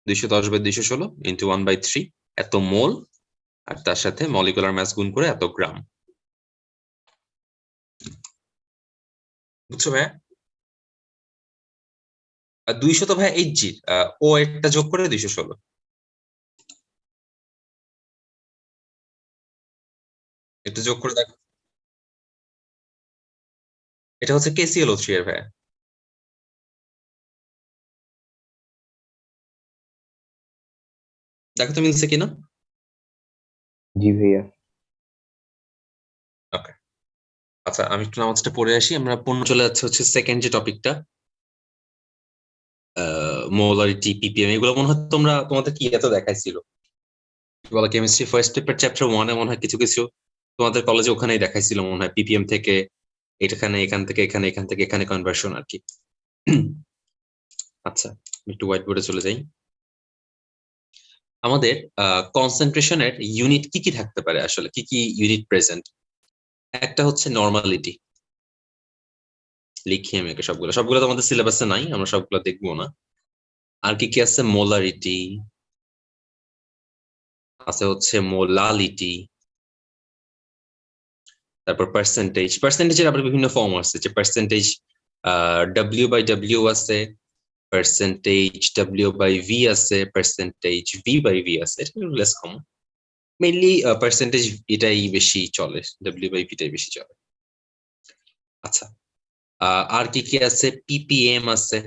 210/216 ইন্টু 1/3, এত মোল, আর তার সাথে মলিকুলার মাস গুণ করে এত গ্রাম। বুঝছো ভাইয়া? আর 200 তো ভাইয়া HG, ও একটা যোগ করে 216। একটু যোগ করে দেখো, এটা হচ্ছে KClO3 এর ভাইয়া। দেখো তো মিলছে কিনা। जी भैया। ওকে, আচ্ছা আমি একটু নামাজটা পড়ে আসি, আমরা পূর্ণ চলে যাচ্ছে হচ্ছে সেকেন্ড যে টপিকটা, মোলারিটি, PPM, এগুলো মনে হয় তোমাদের কি এত দেখাইছিল বলো, কেমিস্ট্রি ফার্স্ট পেপার চ্যাপ্টার 1-এ মনে হয় কিছু কিছু তোমাদের কলেজে ওখানেই দেখাইছিল মনে হয়, PPM থেকে এখানে, এখান থেকে এখানে, এখান থেকে এখানে কনভার্সন আর কি। আচ্ছা আমি একটু হোয়াইট বোর্ডে চলে যাই। আমাদের কনসেন্ট্রেশনের ইউনিট কি কি থাকতে পারে, আসলে কি কি ইউনিট প্রেজেন্ট? একটা হচ্ছে নর্মালিটি, লিখি আমি একে সবগুলো, সবগুলো তো আমাদের সিলেবাসে নাই, আমরা সবগুলো দেখবো না। আর কি কি আছে? মোলারিটি আছে, হচ্ছে মোলালিটি, তারপর পার্সেন্টেজ, পার্সেন্টেজের আবার বিভিন্ন ফর্ম আছে, যে পার্সেন্টেজ W/W আছে, পার্সেন্টেজ W/V আছে, পার্সেন্টেজ V/V আছে, এটা লেস কমন। মেইনলি পার্সেন্টেজ এটাই বেশি চলে, W/V টাই বেশি চলে। আচ্ছা, আর কি কি আছে? PPM আছে,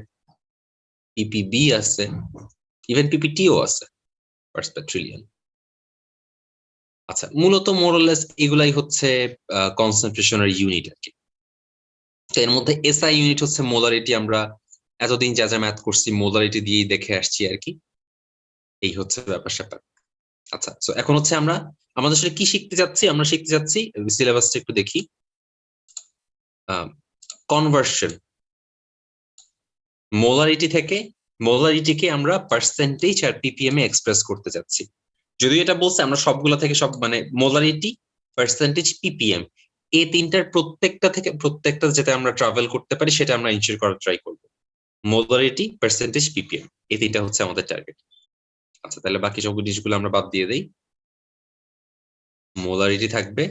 PPB আছে, ইভেন PPTও আছে, পার্টস পার ট্রিলিয়ন। আচ্ছা, মূলত মোরলেস এগুলাই হচ্ছে কনসেন্ট্রেশনের ইউনিট আর কি। তো এর মধ্যে SI ইউনিট হচ্ছে মোলারিটি, আমরা এতদিন যা যা ম্যাথ করছি মোলারিটি দিয়েই দেখে আসছি আর কি, এই হচ্ছে ব্যাপার স্যাপার। আচ্ছা, তো এখন হচ্ছে আমরা আমাদের আসলে কি শিখতে যাচ্ছি, আমরা শিখতে যাচ্ছি, সিলেবাসটা একটু দেখি, কনভার্সন মোলারিটি থেকে, মোলারিটিকে আমরা পার্সেন্টেজ আর PPM এ এক্সপ্রেস করতে যাচ্ছি। যদিও এটা বলছে আমরা সবগুলা থেকে সব মানে মোলারিটি, পার্সেন্টেজ, PPM, এই তিনটার প্রত্যেকটা থেকে প্রত্যেকটা যেটা আমরা ট্রাভেল করতে পারি সেটা আমরা ইনশিওর করার ট্রাই করবো। মোলারিটি, পার্সেন্টেজ, PPM, এই তিনটা হচ্ছে আমাদের টার্গেট। আচ্ছা, তাহলে বাকি সব জিনিসগুলো আমরা বাদ দিয়ে দেই। মোলারিটি থাকবে,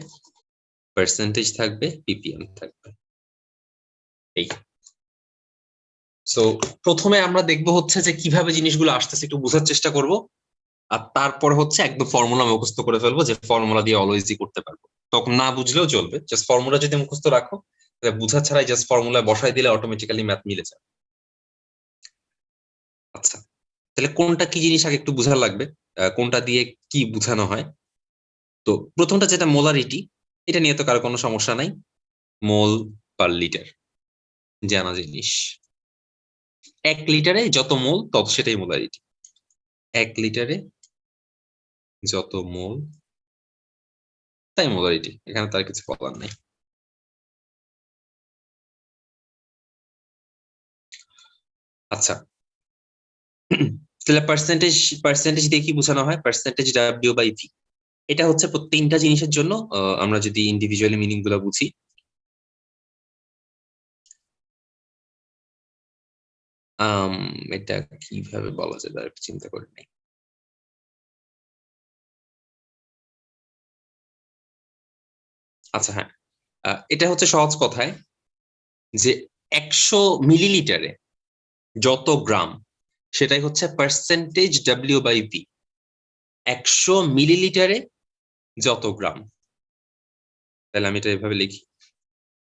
পার্সেন্টেজ থাকবে, PPM থাকবে, এই। সো প্রথমে আমরা দেখবো হচ্ছে যে কিভাবে জিনিসগুলো আসতেছে একটু বোঝার চেষ্টা করব, আর তারপর হচ্ছে একদম ফর্মুলা মুখস্থ করে ফেলবো, যে ফর্মুলা দিয়ে অলওয়েজই করতে পারবো। তখন না বুঝলেও চলবে, জাস্ট ফর্মুলা যদি মুখস্থ রাখো, তাহলে বুঝা ছাড়াই জাস্ট ফর্মুলা বসাই দিলে অটোমেটিক্যালি ম্যাথ মিলে যাবে। আচ্ছা, তাহলে কোনটা কি জিনিস আগে একটু বোঝা লাগবে, কোনটা দিয়ে কি বোঝানো হয়। তো প্রথমটা যেটা মোলারিটি, এটা নিয়ে তো কারো কোনো সমস্যা নাই, মোল পার লিটার জানা জিনিস। 1 লিটারে যত মোল তত সেটাই মোলারিটি, 1 লিটারে যত মোল তাই মোলারিটি, এখানে তার কিছু বলার নাই। আচ্ছা, তাহলে পার্সেন্টেজ, পার্সেন্টেজ দিয়ে কি বোঝানো হয়? পার্সেন্টেজ W/V, এটা হচ্ছে প্রত্যেকটা জিনিসের জন্য, আমরা যদি ইন্ডিভিজুয়ালি মিনিং গুলো বুঝি, এটা কিভাবে বলা যায় তার একটু চিন্তা করে নেই। আচ্ছা হ্যাঁ, এটা হচ্ছে সহজ কথায় যে 100 মিলিলিটারে যত গ্রাম সেটাই হচ্ছে পার্সেন্টেজ W/V, 100 মিলিলিটারে যত গ্রাম। তাহলে আমি এটা এভাবে লিখি,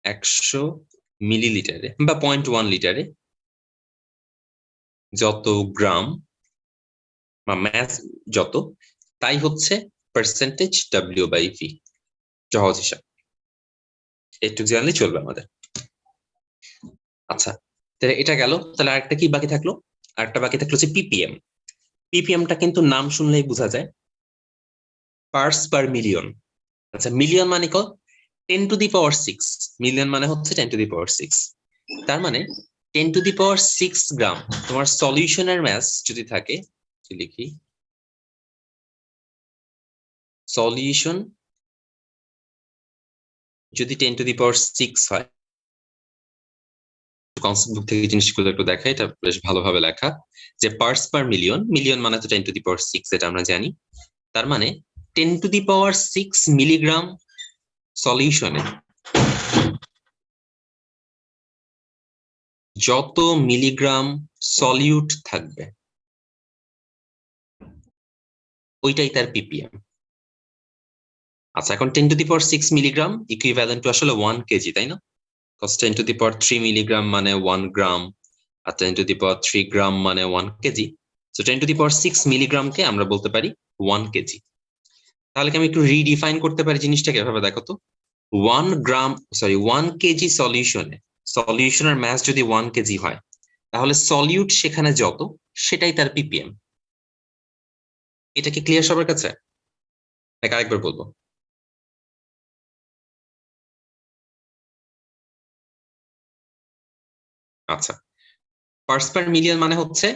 100 মিলিলিটারে বা 0.1 লিটারে যত গ্রাম বা ম্যাস যত, তাই হচ্ছে পার্সেন্টেজ W/V, সহজ হিসাব, একটু জানলে চলবে আমাদের। আচ্ছা, তাহলে এটা গেল, তাহলে আরেকটা কি বাকি থাকলো? আরেকটা বাকি থাকলো হচ্ছে PPM। PPMটা কিন্তু নাম শুনলেই বোঝা যায়, পার্টস পার মিলিয়ন। আচ্ছা, মিলিয়ন মানে কত? 10⁶, মিলিয়ন মানে হচ্ছে 10⁶। তার মানে 10⁶ গ্রাম তোমার সলিউশনের ম্যাস যদি থাকে, লিখি সলিউশন যদি 10⁶ হয়, কনসেপ্ট বুক থেকে জিনিসগুলো একটু দেখা, এটা বেশ ভালোভাবে লেখা, যে পার্টস পার মিলিয়ন, মিলিয়ন মানে তো 10⁶, এটা আমরা জানি। তার মানে 10⁶ মিলিগ্রাম সলিউশনে যত মিলিগ্রাম সলিউট থাকবে ওইটাই তার পিপিএম। আচ্ছা, এখন 10⁶ মিলিগ্রাম ইকুইভ্যালেন্ট টু আসলে 1 কেজি, তাই না? Because 10⁻³ মিলিগ্রাম মানে 1 গ্রাম, আর 10⁻³ গ্রাম মানে 1 কেজি। সো 10⁶ মিলিগ্রামকে আমরা বলতে পারি 1 কেজি। তাহলে কি আমি একটু রিডিফাইন করতে পারি জিনিসটাকে? এভাবে দেখো তো, 1 কেজি সলিউশনের ম্যাস যদি 1 কেজি হয়, তাহলে সলিউট সেখানে যত সেটাই তার পিপিএম। এটা কি ক্লিয়ার সবার কাছে? আরেকবার বলবো। আচ্ছা, পার্টস পার মিলিয়ন মানে হচ্ছে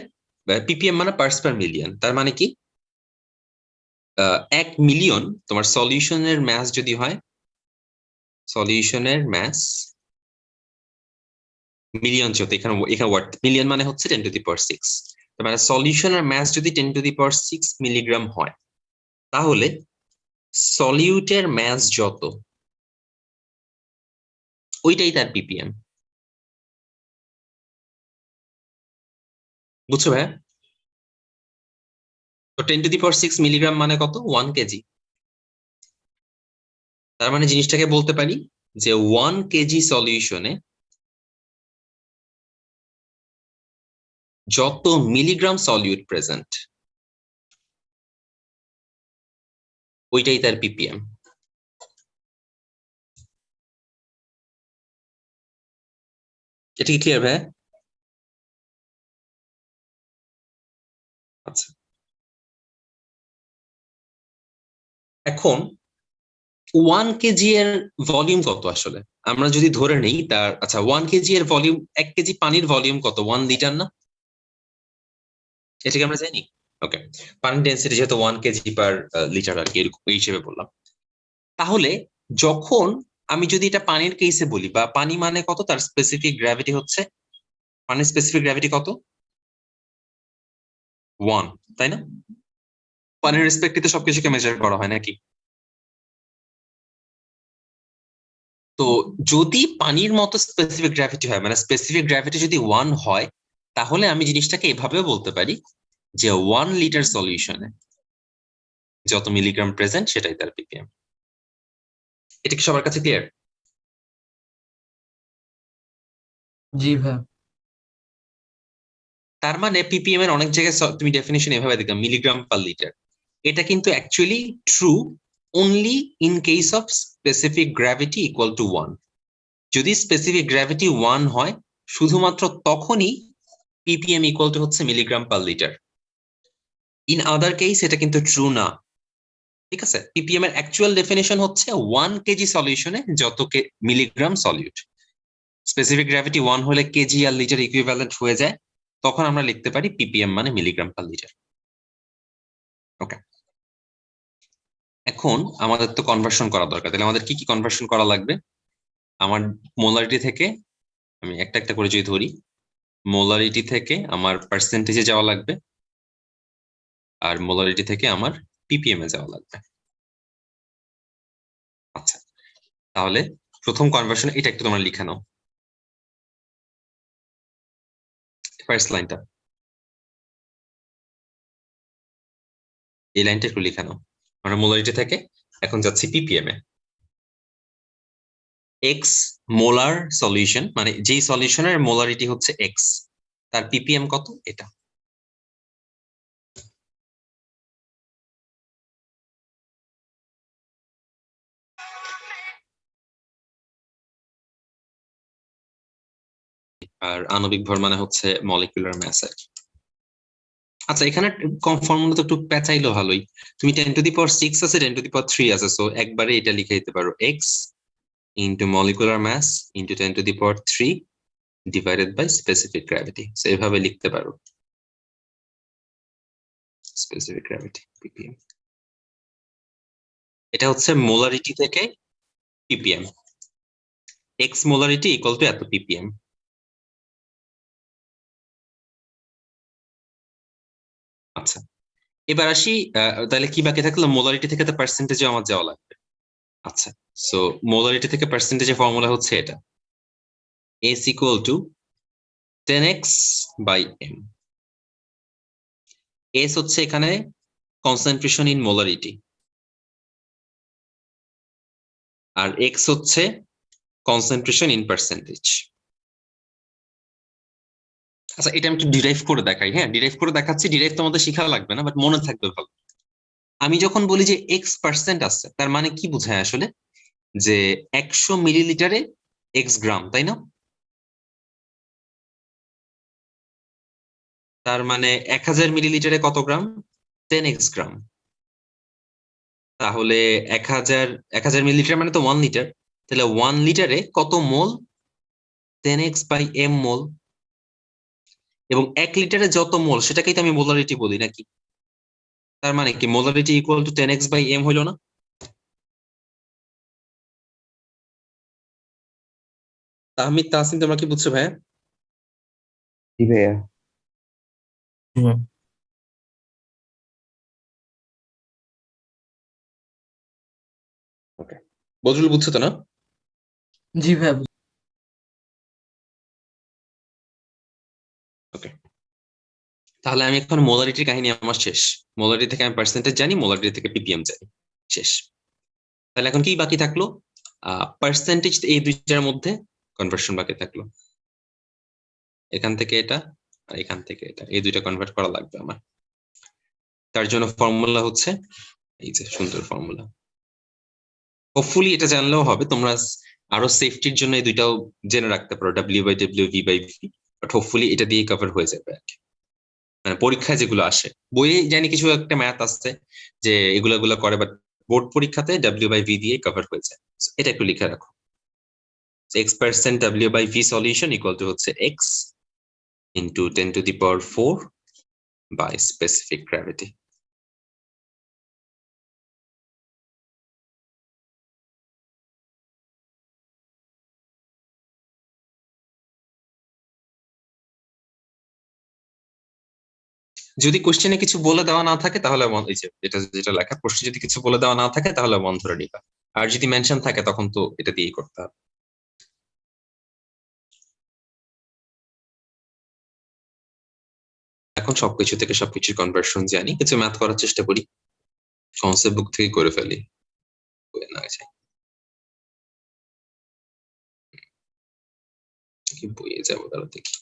পিপিএম মানে পার্টস পার মিলিয়ন। তার মানে কি 1 মিলিয়ন তোমার সলিউশনের ম্যাস যদি হয়, সলিউশনের ম্যাস মিলিয়ন যত, এখানে এখানে ওয়াট মিলিয়ন মানে হচ্ছে 10⁶। তার মানে সলিউশনের ম্যাস যদি 10⁶ মিলিগ্রাম হয়, তাহলে সলিউটের ম্যাস যত ওইটাই তার পিপিএম। বুঝছো ভাই? তো 10⁶ মিলিগ্রাম মানে কত? 1 কেজি। তার মানে জিনিসটাকে বলতে পারি যে 1 কেজি সলিউশনে যত মিলিগ্রাম সলিউট প্রেজেন্ট ওইটাই তার পিপিএম। এটা কি ক্লিয়ার ভাই? আচ্ছা, এখন 1 কেজি এর ভলিউম কত আসলে? আমরা যদি ধরে নেই তার, আচ্ছা 1 কেজি এর ভলিউম, 1 কেজি পানির ভলিউম কত? 1 লিটার না? এটা কি আমরা জানি? ওকে, পানির ডেন্সিটি যেহেতু 1 কেজি পার লিটার আর কি, এরকম এই হিসেবে বললাম। তাহলে যখন আমি যদি এটা পানির কেসে বলি, বা পানি মানে কত, তার স্পেসিফিক গ্র্যাভিটি হচ্ছে, পানির স্পেসিফিক গ্র্যাভিটি কত? 1, তাই না? পানির রেসপেক্টিতে সবকিছুকে মেজার করা হয় নাকি? তো যদি পানির মতো স্পেসিফিক গ্র্যাভিটি হয়, মানে স্পেসিফিক গ্র্যাভিটি যদি 1 হয়, তাহলে আমি জিনিসটাকে এভাবেও বলতে পারি যে 1 লিটার সলিউশনে যত মিলিগ্রাম প্রেজেন্ট সেটাই তার পিপিএম। এটা কি সবার কাছে ক্লিয়ার? জি ভাই। তার মানে পিপিএম এর অনেক জায়গায় তুমি ডেফিনিশন এভাবে দেখো মিলিগ্রাম পার লিটার। এটা কিন্তু actually true only in case of specific gravity equal to 1। যদি স্পেসিফিক গ্র্যাভিটি 1 হয়, শুধুমাত্র তখনই পিপিএম ইকুয়াল টু হচ্ছে milligram per litre. In other case এটা কিন্তু ট্রু না। ঠিক আছে, পিপিএম এর অ্যাকচুয়াল ডেফিনেশন হচ্ছে 1 কেজি সলিউশনে যত মিলিগ্রাম সলিউট। স্পেসিফিক গ্র্যাভিটি 1 হলে কেজি আর লিটার ইকুইভ্যালেন্ট হয়ে যায়, তখন আমরা লিখতে পারি পিপিএম মানে মিলিগ্রাম পার লিটার। ওকে, এখন আমাদের তো কনভার্সন করা দরকার, তাহলে আমাদের কি কি কনভার্সন করা লাগবে? আমার মোলারিটি থেকে, আমি একটা একটা করে যদি ধরি, মোলারিটি থেকে আমার পার্সেন্টেজে যাওয়া লাগবে, আর মোলারিটি থেকে আমার পিপিএম এ যাওয়া লাগবে। আচ্ছা, তাহলে প্রথম কনভার্সন এটা একটু তোমরা লিখে নাও, ফার্স্ট লাইনটা, এই লাইনটা একটু লিখে নাও। আমরা মোলারিটি থেকে এখন যাচ্ছি পিপিএম এ। এক্স মোলার সলিউশন, মানে যেই সলিউশনের মোলারিটি হচ্ছে এক্স, তার পিপিএম কত? এটা। আর আণবিক ভর মানে হচ্ছে মলিকুলার ম্যাস। আচ্ছা, এখানে ফর্মুলা তো একটু পেঁচাইলো ভালোই। তুমি 10⁶ আছে, 10⁻³ আছে, সো একবারে এটা লিখে দিতে পারো, x into molecular mass into 10⁻³ divided by specific gravity. So এভাবে লিখতে পারো, স্পেসিফিক গ্র্যাভিটি পিপিএম। এটা হচ্ছে মোলারিটি থেকে PPM, x molarity equal two এত পিপিএম। আচ্ছা, এবার আসি, তাহলে কি বাকি থাকলো? মোলারিটি থেকে তো পার্সেন্টেজে আমার যাওয়া লাগবে। আচ্ছা, সো মোলারিটি থেকে পার্সেন্টেজের ফর্মুলা হচ্ছে এটা, S equal to 10x by m। S হচ্ছে এখানে কনসেন্ট্রেশন ইন মোলারিটি, আর x হচ্ছে কনসেন্ট্রেশন ইন পার্সেন্টেজ। আচ্ছা, এটা আমি একটু ডিরাইভ করে দেখাই। হ্যাঁ, ডিরাইভ করে দেখাচ্ছি। ডিরাইভ তোমাদের শিখা লাগবে না, বাট মনে থাকবে ভালো। আমি যখন বলি যে x% আছে, তার মানে কি বোঝায় আসলে? যে 100 মিলিলিটারে x গ্রাম, তাই না? তার মানে 1000 মিলিলিটারে কত গ্রাম? 10x গ্রাম। তাহলে 1000 মিলিলিটার মানে তো 1 লিটার। তাহলে 1 লিটারে কত মোল? 10x বাই m মোল। এবং 1 লিটারে যত মোল সেটাকেই তো আমি মোলারিটি বলি নাকি? তার মানে কি molarity equal to 10x by m হইলো না? তাহমিদ, তাহসিন, তোমরা কি বুঝছো ভাইয়া? जी भैया। हाँ ওকে, বজরুল বুঝছো তো না? जी भैया। ওকে, তাহলে আমি এখন মোলারিটির কাহিনী আমার শেষ। মোলারিটি থেকে আমি পার্সেন্টেজ জানি, মোলারিটি থেকে পিপিএম জানি, শেষ। তাহলে এখন কি বাকি থাকলো? পার্সেন্টেজ। এই দুইটার মধ্যে কনভার্সন বাকি থাকলো। এখান থেকে এটা আর এখান থেকে এটা, এই দুইটা কনভার্ট করা লাগবে আমার। তার জন্য ফর্মুলা হচ্ছে এই যে সুন্দর ফর্মুলা। হোপফুলি এটা জানলেও হবে, তোমরা আরো সেফটির জন্য এই দুইটাও জেনে রাখতে পারো, W/W, V/V, বাট হোপফুলি এটা দিয়ে কভার হয়ে যাবে আর কি। মানে পরীক্ষায় যেগুলো আসে, বইয়ে জানি কিছু একটা ম্যাথ আছে যে এগুলা করে, বাট বোর্ড পরীক্ষাতে W/V দিয়ে কভার হয়ে যায়। এটা একটু লিখে রাখো। x% W/V solution equal to হচ্ছে x into 10 to the power 4 by specific gravity. যদি কোশ্চেনে কিছু বলে দেওয়া না থাকে তাহলে এই যে এটা যেটা লেখা, প্রশ্নে যদি কিছু বলে দেওয়া না থাকে তাহলে মন ধরে নিবা, আর যদি মেনশন থাকে তখন তো এটা দিয়েই করতে হবে। এখন সবকিছু থেকে সবকিছুর কনভার্সন জানি, কিছু ম্যাথ করার চেষ্টা করি, কনসেপ্ট বুক থেকে করে ফেলি। বইয়ে যাবো, তাহলে দেখি।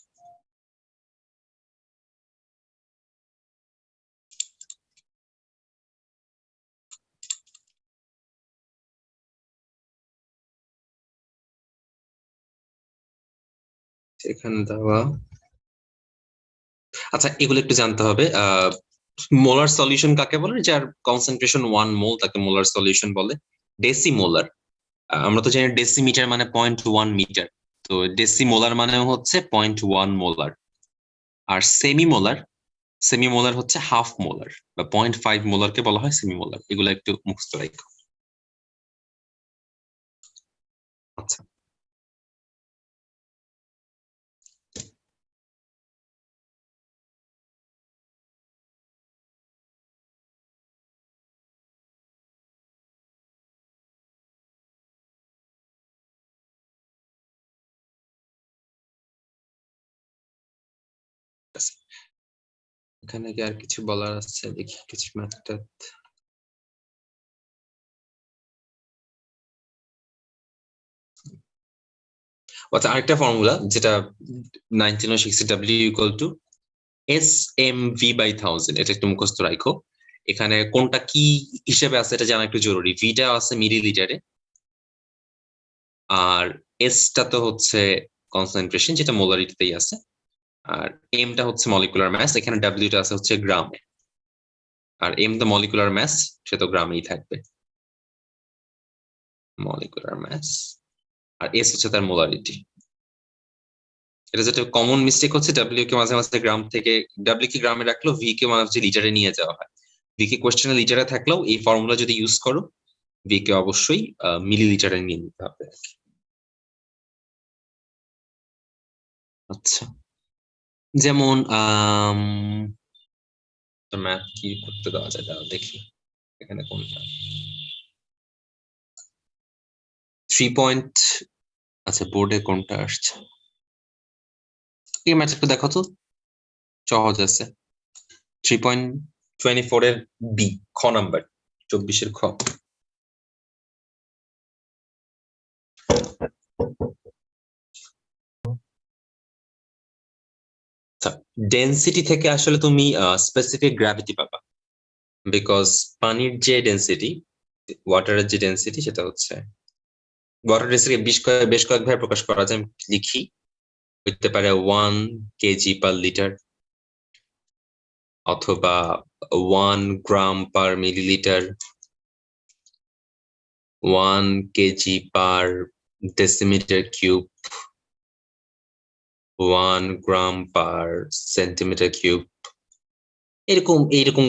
এখানে দেওয়া। আচ্ছা, এগুলো একটু জানতে হবে। মোলার সলিউশন কাকে বলে? যার কনসেন্ট্রেশন 1 মোল তাকে মোলার সলিউশন বলে। ডেসিমোলার, আমরা তো জানি ডেসিমিটার মানে 0.1 মিটার, তো ডেসিমোলার মানে হচ্ছে 0.1 মোলার। আর সেমিমোলার হচ্ছে হাফ মোলার বা 0.5 মোলারকে বলা হয় সেমিমোলার। এগুলো একটু মুখস্থ রাখো। আচ্ছা, এখানে কি আর কিছু বলার আছে? দেখি কিছু ম্যাথটা। আচ্ছা, আরেকটা ফর্মুলা যেটা 1906 W ইকুয়াল টু SMV/1000, এটা একটু মুখস্থ রাখো। এখানে কোনটা কি হিসেবে আছে এটা জানা একটু জরুরি। ভিটা আছে মিলিলিটারে, আর এসটা তো হচ্ছে কনসেন্ট্রেশন, যেটা মোলারিটিতেই আছে, আর এমটা হচ্ছে মলিকুলার ম্যাস। এখানে ডাব্লিউটা আছে হচ্ছে গ্রামে, আর এম তো মলিকুলার ম্যাস, সে তো গ্রামেই থাকবে, মলিকুলার ম্যাস। আর এস হচ্ছে তার মোলারিটি। এটা যেটা কমন মিস্টেক হচ্ছে, ডাব্লিউ কে মাঝে মাঝে গ্রাম থেকে, ডাব্লিউ কে গ্রামে রাখলো, ভি কে মাঝে মাঝে লিটারে নিয়ে যাওয়া হয়। ভি কে কোশ্চেনে লিটারে থাকলেও এই ফর্মুলা যদি ইউজ করো, ভি কে অবশ্যই মিলিলিটারে নিয়ে নিতে হবে। আচ্ছা, যেমন ম্যাথ কি করতে দেওয়া যায়, দাঁড়াও দেখি এখানে কোনটা 3 পয়েন্ট। আচ্ছা, বোর্ডে কোনটা আসছে? এই ম্যাথটা দেখো তো, সহজ আছে। 3.24 এর বি, খ নাম্বার, 24 এর খ। ডেনসিটি থেকে আসলে তুমি স্পেসিফিক গ্র্যাভিটি পাবা, বিকজ পানির যে ডেনসিটি, ওয়াটারের যে ডেনসিটি, সেটা হচ্ছে ওয়াটার ডেনসিটি বেশ কয়েকভাবে প্রকাশ করা যায়। আমি লিখি, হতে পারে 1 কেজি পার লিটার, অথবা 1 গ্রাম পার মিলিলিটার, 1 কেজি পার ডেসিমিটার কিউব, 1 গ্রাম পার সেন্টিমিটার কিউব, এরকম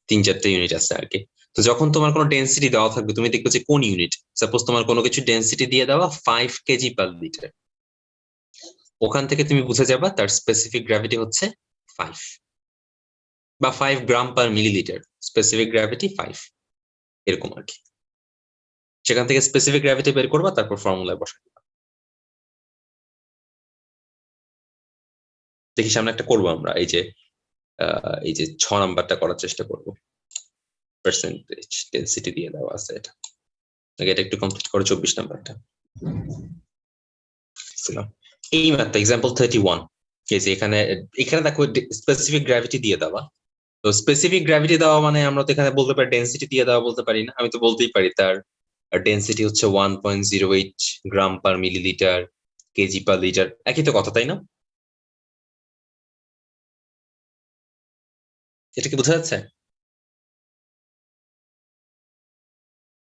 3-4টা ইউনিট আছে আর কি। তো যখন তোমার কোনো ডেনসিটি দেওয়া থাকবে, তুমি দেখবে যে কোন ইউনিট, সাপোজ তোমার কোনো কিছু ডেনসিটি দিয়ে দেওয়া 5 কেজি পার লিটার, ওখান থেকে তুমি বুঝে যাবা তার স্পেসিফিক গ্র্যাভিটি হচ্ছে 5, বা 5 গ্রাম পার মিলিলিটার, স্পেসিফিক গ্র্যাভিটি 5, এরকম আর কি। সেখান থেকে স্পেসিফিক গ্র্যাভিটি বের করবা, তারপর ফর্মুলায় বসাই দিবা। দেখি সামনে একটা করবো আমরা, এই যে 6 নাম্বারটা করার চেষ্টা করবো, পার্সেন্টেজ ডেনসিটি দিয়ে দেওয়া আছে এটা। এটা একটু কমপ্লিট করো 24 নাম্বারটা। এই ম্যাথটা এক্সাম্পল 31, এই যে এখানে দেখো স্পেসিফিক গ্র্যাভিটি দিয়ে দেওয়া। তো স্পেসিফিক গ্র্যাভিটি দেওয়া মানে আমরা তো এখানে বলতে পারি ডেনসিটি দিয়ে দেওয়া বলতে পারি না, আমি তো বলতেই পারি তার ডেনসিটি হচ্ছে 1.08 gram per millilitre, KG per litre, একই তো কথা, তাই না? এটা কি বোঝা যাচ্ছে?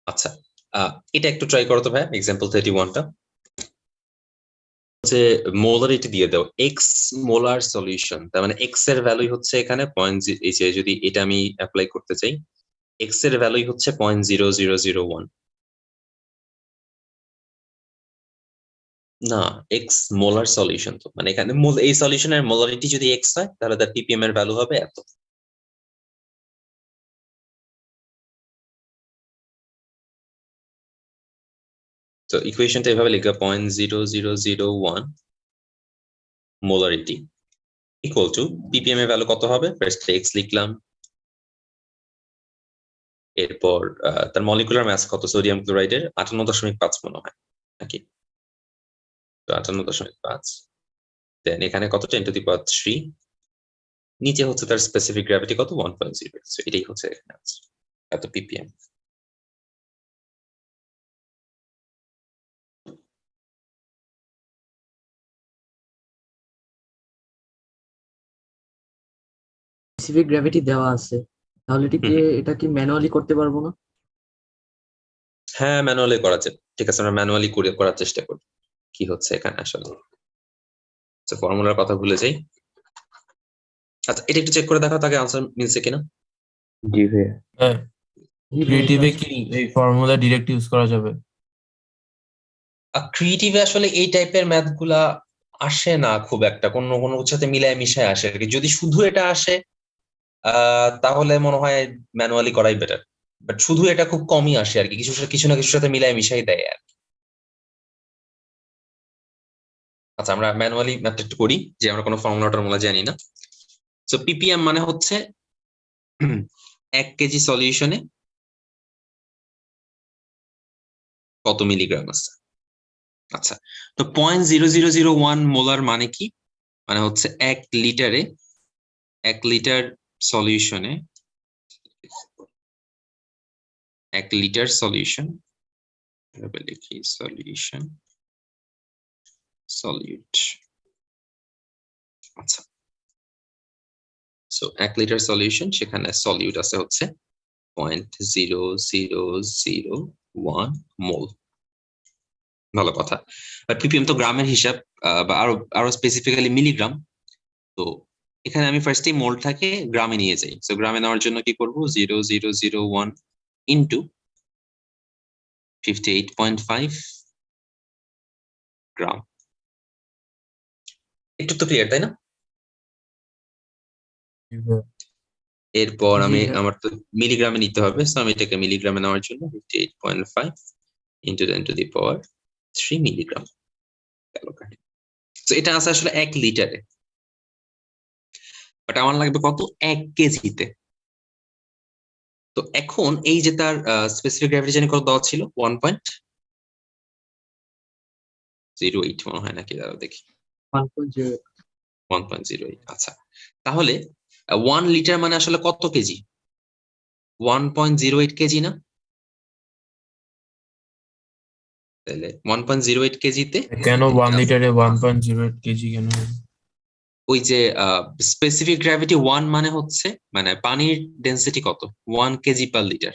আচ্ছা, এটা একটু ট্রাই করো তো ভাই, এক্সাম্পল 31টা হচ্ছে মোলারিটি দিয়ে দাও, এক্স মোলার সলিউশন, তার মানে এক্স এর ভ্যালু হচ্ছে এখানে এই যে যদি এটা আমি অ্যাপ্লাই করতে চাই, এক্স এর ভ্যালু হচ্ছে 0.0001, না এক্স মোলার সলিউশন, তো মানে এখানে এই সলিউশনের মোলারিটি যদি এক্স হয়, তাহলে তার পিপিএম এর ভ্যালু হবে এত। তো ইকুয়েশনটা এভাবে লিখবা, 0.0001 মোলারিটি ইকুয়াল টু পিপিএম এর ভ্যালু কত হবে, ফার্স্ট এক্স লিখলাম, এরপর তার মলিকুলার মাস কত, সোডিয়াম ক্লোরাইডের 58.5 মনে হয় নাকি, তো 58.5, দেন এখানে কত 10⁻³ নিচে হচ্ছে তার স্পেসিফিক গ্র্যাভিটি কত 1.0, এটাই হচ্ছে এত পিপিএম। স্পেসিফিক গ্র্যাভিটি দেওয়া আছে, তাহলে এটা কি ম্যানুয়ালি করতে পারবো না? হ্যাঁ, ম্যানুয়ালি করা যায়, ঠিক আছে, আমরা ম্যানুয়ালি করার চেষ্টা করি কি হচ্ছে এখানে আসলে। ফর্মুলার কথা ভুলে যাই। আচ্ছা, এটা একটু চেক করে দেখো তাকে আনসার মিলছে কিনা। জি ভাইয়া। হ্যাঁ, জি ভাইয়া, ক্রিয়েটিভে কি এই ফর্মুলা ডিরেক্ট ইউজ করা যাবে? ক্রিয়েটিভে আসলে এই টাইপের ম্যাথ গুলা আসে না খুব একটা, কোনো কোনো সাথে মিলায় মিশায় আসে আর কি। যদি শুধু এটা আসে তাহলে মনে হয় ম্যানুয়ালি করাই বেটার, বাট শুধু এটা খুব কমই আসে আর কি, কিছু না কিছুর সাথে মিলায় মিশাই দেয় আর কি। আচ্ছা, আমরা ম্যানুয়ালি ম্যাথটা একটু করি, যে আমরা কোনো ফর্মুলা জানি না। সো পিপিএম মানে হচ্ছে 1 কেজি সলিউশনে কত মিলিগ্রাম আছে। আচ্ছা, তো 0.0001 মোলার মানে কি, মানে হচ্ছে 1 লিটার সলিউশনে 1 লিটার সলিউশন, লিখি সলিউশন সলিউট। আচ্ছা, সো 1 লিটার সলিউশন, সেখানে সলিউট আছে হচ্ছে 0.0001 মোল। ভালো কথা, বাট পিপিএম তো গ্রামের হিসাব, বা আরো স্পেসিফিক্যালি মিলিগ্রাম। তো এখানে আমি ফার্স্টেই মোলটাকে গ্রামে নিয়ে যাই। সো গ্রামে নেওয়ার জন্য কি করব, 0.0001 ইন্টু 58.5 গ্রাম। একটু তো ক্লিয়ার, তাই না? এরপর জি আমি ভাইয়া। আমার তো মিলিগ্রামে নিতে হবে, সো আমি এটাকে মিলিগ্রামে নেওয়ার জন্য 58.5 ইন্টু 10⁻³ মিলিগ্রাম। তো এটা আছে আসলে 1 লিটারে, বাট আমার লাগবে কত 1 কেজিতে। তো এখন এই যে তার স্পেসিফিক গ্র্যাভিটি জানি কত দেওয়া ছিল 1.08 মনে হয় নাকি, দাঁড়াও দেখি 1.0 1.08। আচ্ছা, তাহলে 1 লিটার মানে আসলে কত কেজি? 1.08 কেজি না? তাহলে 1.08 কেজিতে কেন 1 লিটারে 1.08 কেজি কেন হবে? ওই যে স্পেসিফিক গ্র্যাভিটি 1 মানে হচ্ছে মানে পানির ডেনসিটি কত 1 কেজি পার লিটার।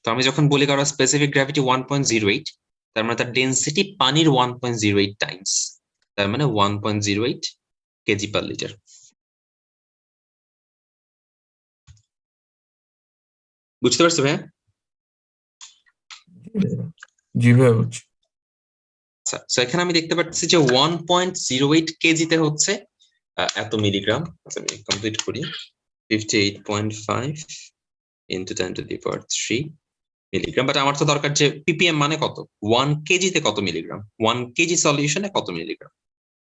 তো আমি যখন বলি কারো স্পেসিফিক গ্র্যাভিটি 1.08, তার মানে তার ডেনসিটি পানির 1.08 টাইমস, তার মানে 1.08 কেজি পার লিটার। বুঝতে পারছো ভাইয়া? জি ভাইয়া বুঝছি। আচ্ছা, তো এখানে আমি দেখতে পাচ্ছি যে 1.08 কেজিতে হচ্ছে এত মিলিগ্রাম। আচ্ছা, আমি কমপ্লিট করি। 58.5 into 10 to the power 3 milligram. But আমার তো দরকার যে পিপিএম মানে কত, 1 কেজিতে কত মিলিগ্রাম, 1 কেজি সলিউশনে কত মিলিগ্রাম।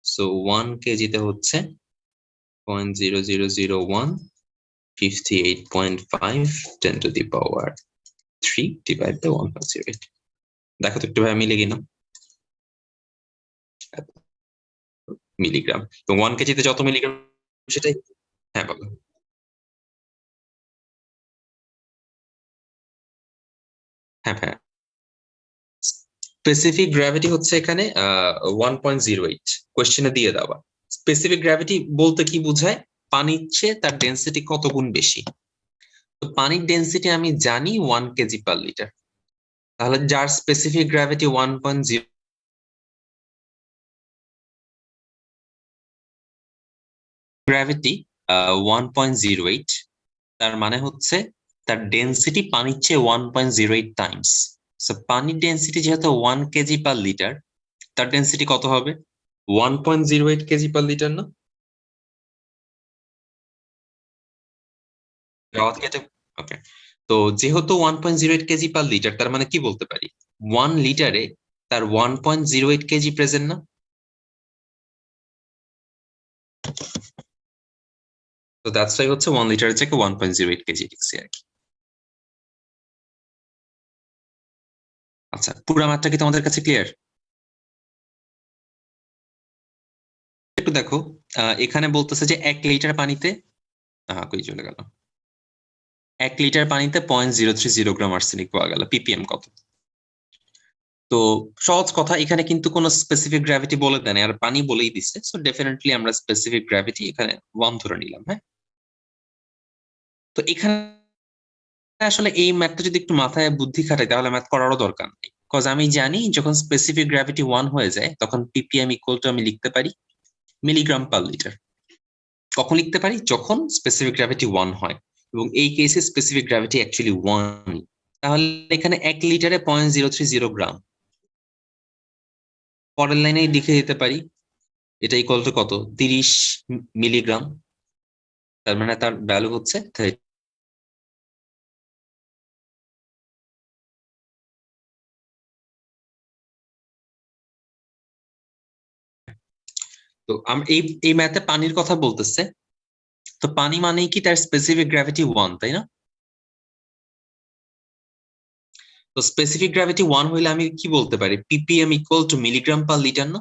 সো 1 কেজিতে হচ্ছে 0.0001 58.5 10 to the power 3 divide by 1.08। দেখো তো একটু ভাই মিলে কিনা মিলিগ্রাম। তো 1 কেজিতে যত মিলিগ্রাম সেটাই। হ্যাঁ বাবা, হ্যাঁ হ্যাঁ, স্পেসিফিক গ্র্যাভিটি হচ্ছে এখানে 1.08 কোয়েশ্চেনে দিয়ে দেওয়া। স্পেসিফিক গ্র্যাভিটি বলতে কি বোঝায়, পানির চেয়ে তার ডেন্সিটি কত গুণ বেশি। তো পানির ডেন্সিটি আমি জানি 1 কেজি পার লিটার, তাহলে যার স্পেসিফিক গ্র্যাভিটি 1.0 গ্র্যাভিটি 1.08, তার মানে হচ্ছে তার ডেন্সিটি পানির চেয়ে 1.08 টাইমস। সো পানির ডেন্সিটি যেহেতু 1 কেজি পার লিটার, তার ডেন্সিটি কত হবে 1.08 কেজি পার লিটার না? ওকে, তো যেহেতু 1.08 কেজি পার লিটার, তার মানে কি বলতে পারি 1 লিটারে তার 1.08 কেজি প্রেজেন্ট না? তো দ্যাটস ওয়াই হচ্ছে 1 লিটারের থেকে 1.08 কেজি লিখছি আর কি। আচ্ছা, পুরো ম্যাথটা কি তোমাদের কাছে ক্লিয়ার? একটু দেখো, এখানে বলতেছে যে 1 লিটার পানিতে কই চলে গেল, 1 লিটার পানিতে 0.030 গ্রাম আর্সেনিক পাওয়া গেল, পিপিএম কত? তো সহজ কথা, এখানে কিন্তু কোনো স্পেসিফিক গ্র্যাভিটি বলে দেয় না, আর পানি বলেই দিচ্ছে। সো ডেফিনেটলি আমরা স্পেসিফিক গ্র্যাভিটি এখানে 1 ধরে নিলাম। হ্যাঁ, তো এখানে আসলে এই ম্যাথটা যদি একটু মাথায় বুদ্ধি খাটাই তাহলে ম্যাথ করারও দরকার নেই, বিকজ আমি জানি যখন স্পেসিফিক গ্র্যাভিটি 1 হয়ে যায় তখন পিপিএম ইকুয়াল টু আমি লিখতে পারি মিলিগ্রাম পার লিটার। কখন লিখতে পারি, যখন স্পেসিফিক গ্র্যাভিটি 1 হয়, এবং এই কেসে স্পেসিফিক গ্র্যাভিটি অ্যাকচুয়ালি 1। তাহলে এখানে 1 লিটারে 0.030 গ্রাম, পরের লাইনে লিখে দিতে পারি এটা ইকুয়াল টু কত 30 মিলিগ্রাম, তার মানে তার ভ্যালু হচ্ছে 30। তো এই এই ম্যাথে পানির কথা বলতেছে, তো পানি মানেই কি তার স্পেসিফিক গ্র্যাভিটি 1, তাই না? তো স্পেসিফিক গ্র্যাভিটি 1 হইলে আমি কি বলতে পারি, PPM equal to milligram per litre না?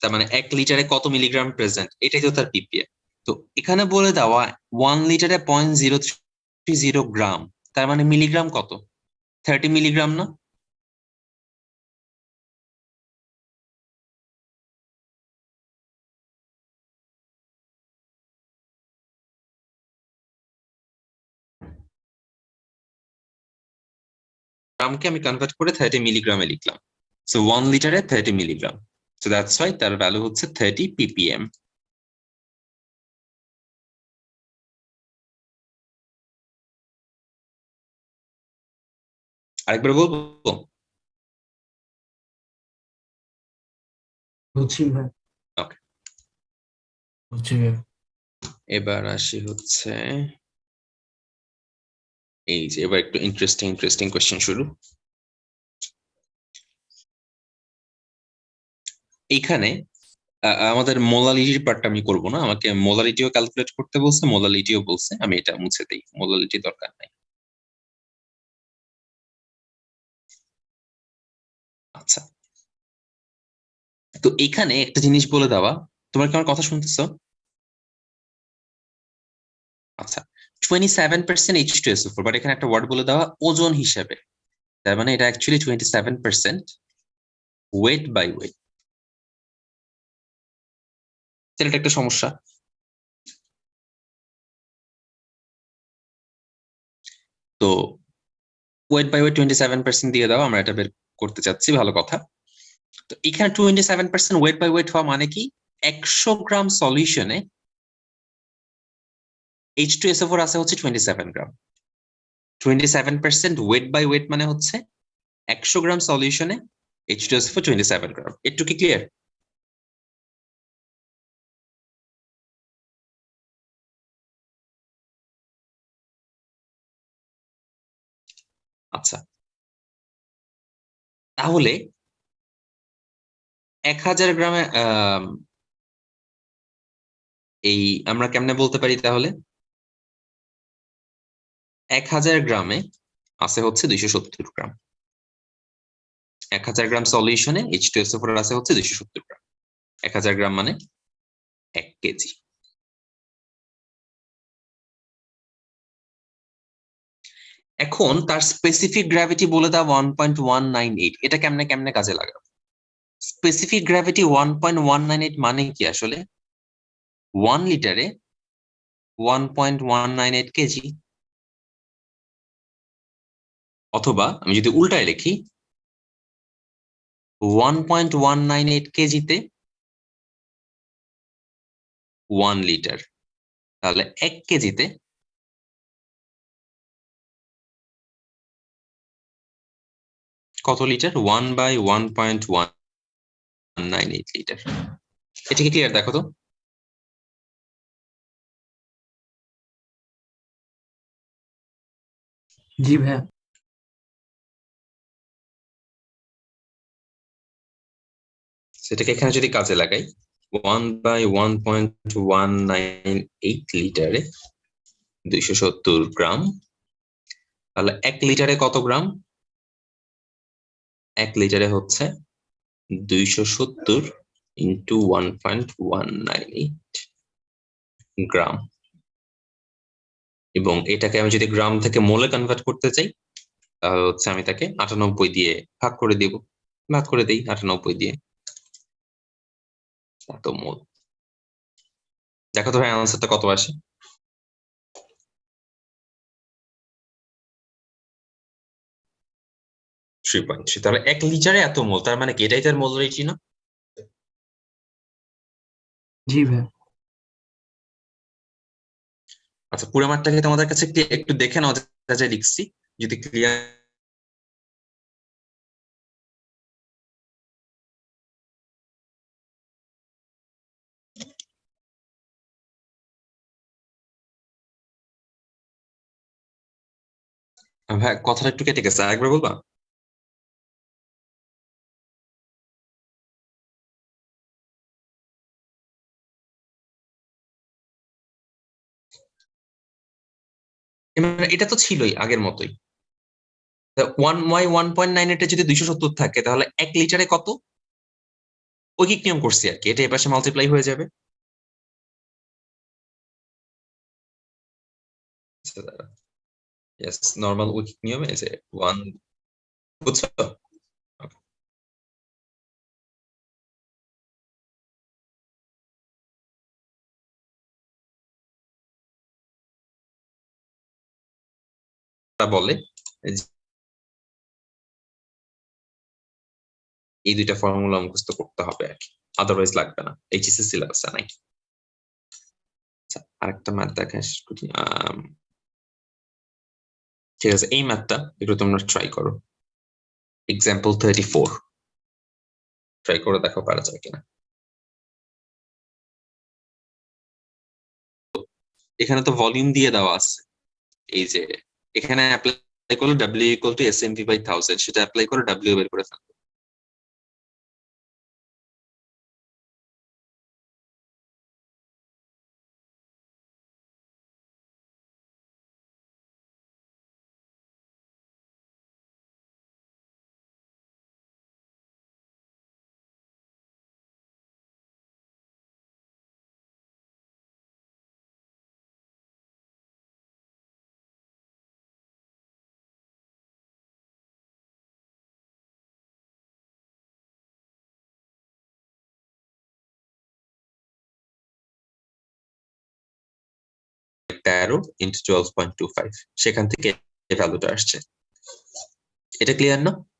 তার মানে 1 লিটারে কত মিলিগ্রাম প্রেজেন্ট, এটাই তো তার পিপিএম। তো এখানে বলে দেওয়া 1 লিটারে 0.030 গ্রাম, তার মানে মিলিগ্রাম কত 30 মিলিগ্রাম না? গ্রামকে আমি কনভার্ট করে 30 মিলিগ্রামে লিখলাম। সো 1 লিটারে 30 মিলিগ্রাম, সো দ্যাটস ওয়াই তার ভ্যালু হচ্ছে 30 ppm। আরেকবার বলবো? বুঝছি ভাই। ওকে, বুঝছি ভাইয়া। এবার আসি হচ্ছে এই যে, এবার একটু ইন্টারেস্টিং কোয়েশ্চেন শুরু। এইখানে আমাদের মোলালিটির পার্টটা আমি করব না, আমাকে মোলালিটিও ক্যালকুলেট করতে বলছে, মোলালিটিও বলছে, আমি এটা মুছে দেই, মোলালিটি দরকার নাই। আচ্ছা, তো এখানে একটা জিনিস বলে দেওয়া, তোমার কি আমার কথা শুনতেছো? আচ্ছা, 27% H2SO4, বাট এখানে একটা ওয়ার্ড বলে দেওয়া ওজন হিসেবে, তার মানে এটা অ্যাকচুয়ালি 27% ওয়েট বাই ওয়েট। এটা একটা সমস্যা। তো ওয়েট বাই ওয়েট 27% দিয়ে দাও, আমরা এটা বের করতে চাচ্ছি, ভালো কথা। তো এখানে 27% ওয়েট বাই ওয়েট হওয়া মানে কি, 100 গ্রাম সলিউশনে H2SO4 আছে হচ্ছে 27 গ্রাম। 27% ওয়েট বাই ওয়েট মানে হচ্ছে 100 গ্রাম সলিউশনে H2SO4 27 গ্রাম। একটু কি ক্লিয়ার? আচ্ছা, তাহলে 1000 গ্রামে এই আমরা কেমনে বলতে পারি তাহলে, 1000 গ্রামে আছে হচ্ছে 270 গ্রাম। 1000 গ্রাম সলিউশনে H2SO4 আছে হচ্ছে 270 গ্রাম। 1000 গ্রাম মানে 1 কেজি। এখন তার স্পেসিফিক গ্র্যাভিটি বলে দাও 1.198। এটা কেমনে কেমনে কাজে লাগাবো? স্পেসিফিক গ্র্যাভিটি 1.198 মানে কি আসলে? 1 লিটারে 1.198 কেজি। অথবা আমি যদি উল্টায় লিখি, 1.198 কেজিতে 1 লিটার, তাহলে 1 কেজিতে কত লিটার? 1/1.198 লিটার। এটা কি ক্লিয়ার? দেখো তো। জি ভাইয়া। সেটাকে এখানে যদি কাজে লাগাই, 1/1.198 লিটারে 270 গ্রাম, তাহলে 1 লিটারে কত গ্রাম? 1 লিটারে হচ্ছে 270 ইন্টু 1.198 গ্রাম। এবং এটাকে আমি যদি গ্রাম থেকে মোলে কনভার্ট করতে চাই, তাহলে হচ্ছে আমি তাকে 98 দিয়ে ভাগ করে দিব, ভাগ করে দিই 98 দিয়ে। এত মোল। দেখো তো ভাই আনসারটা কত আসে। 3.3। তাহলে 1 লিটারে এত মোল, তার মানে কি এটাই তার মোলারিটি না? জি ভাইয়া। আচ্ছা, পুরো মাঠটাকে তোমাদের কাছে একটু দেখে নাও যা লিখছি, যদি ক্লিয়ার। ভাই কথাটা একটু কেটে গেছে, আরেকবার বলবা? মানে এটা তো ছিলই আগের মতোই। 1/1.9 এটা যদি 270 থাকে, তাহলে 1 লিটারে কত? ঐকিক নিয়ম করছি আর কি, এটা এপাশে মাল্টিপ্লাই হয়ে যাবে। নর্মাল ঐকিক নিয়মে যে 1, বুঝছো? তা বলে যে এই দুইটা ফর্মুলা মুখস্থ করতে হবে আর কি, আদারওয়াইজ লাগবে না, এইচএসসি সিলেবাসে নাই। আচ্ছা, আরেকটা ম্যাথ দেখা শেষ করি। ঠিক আছে, এই ম্যাথটা একটু তোমরা ট্রাই করো। এক্সাম্পল 34 ট্রাই করে দেখো পারা যায় কিনা। এখানে তো ভলিউম দিয়ে দেওয়া আছে, এই যে এখানে অ্যাপ্লাই করলে W ইকুয়াল টু SMV/1000, সেটা অ্যাপ্লাই করে W বের করে ফেলবে। 13 into 12.25 সেখান থেকে এই ভ্যালুটা আসছে। এটা ক্লিয়ার না?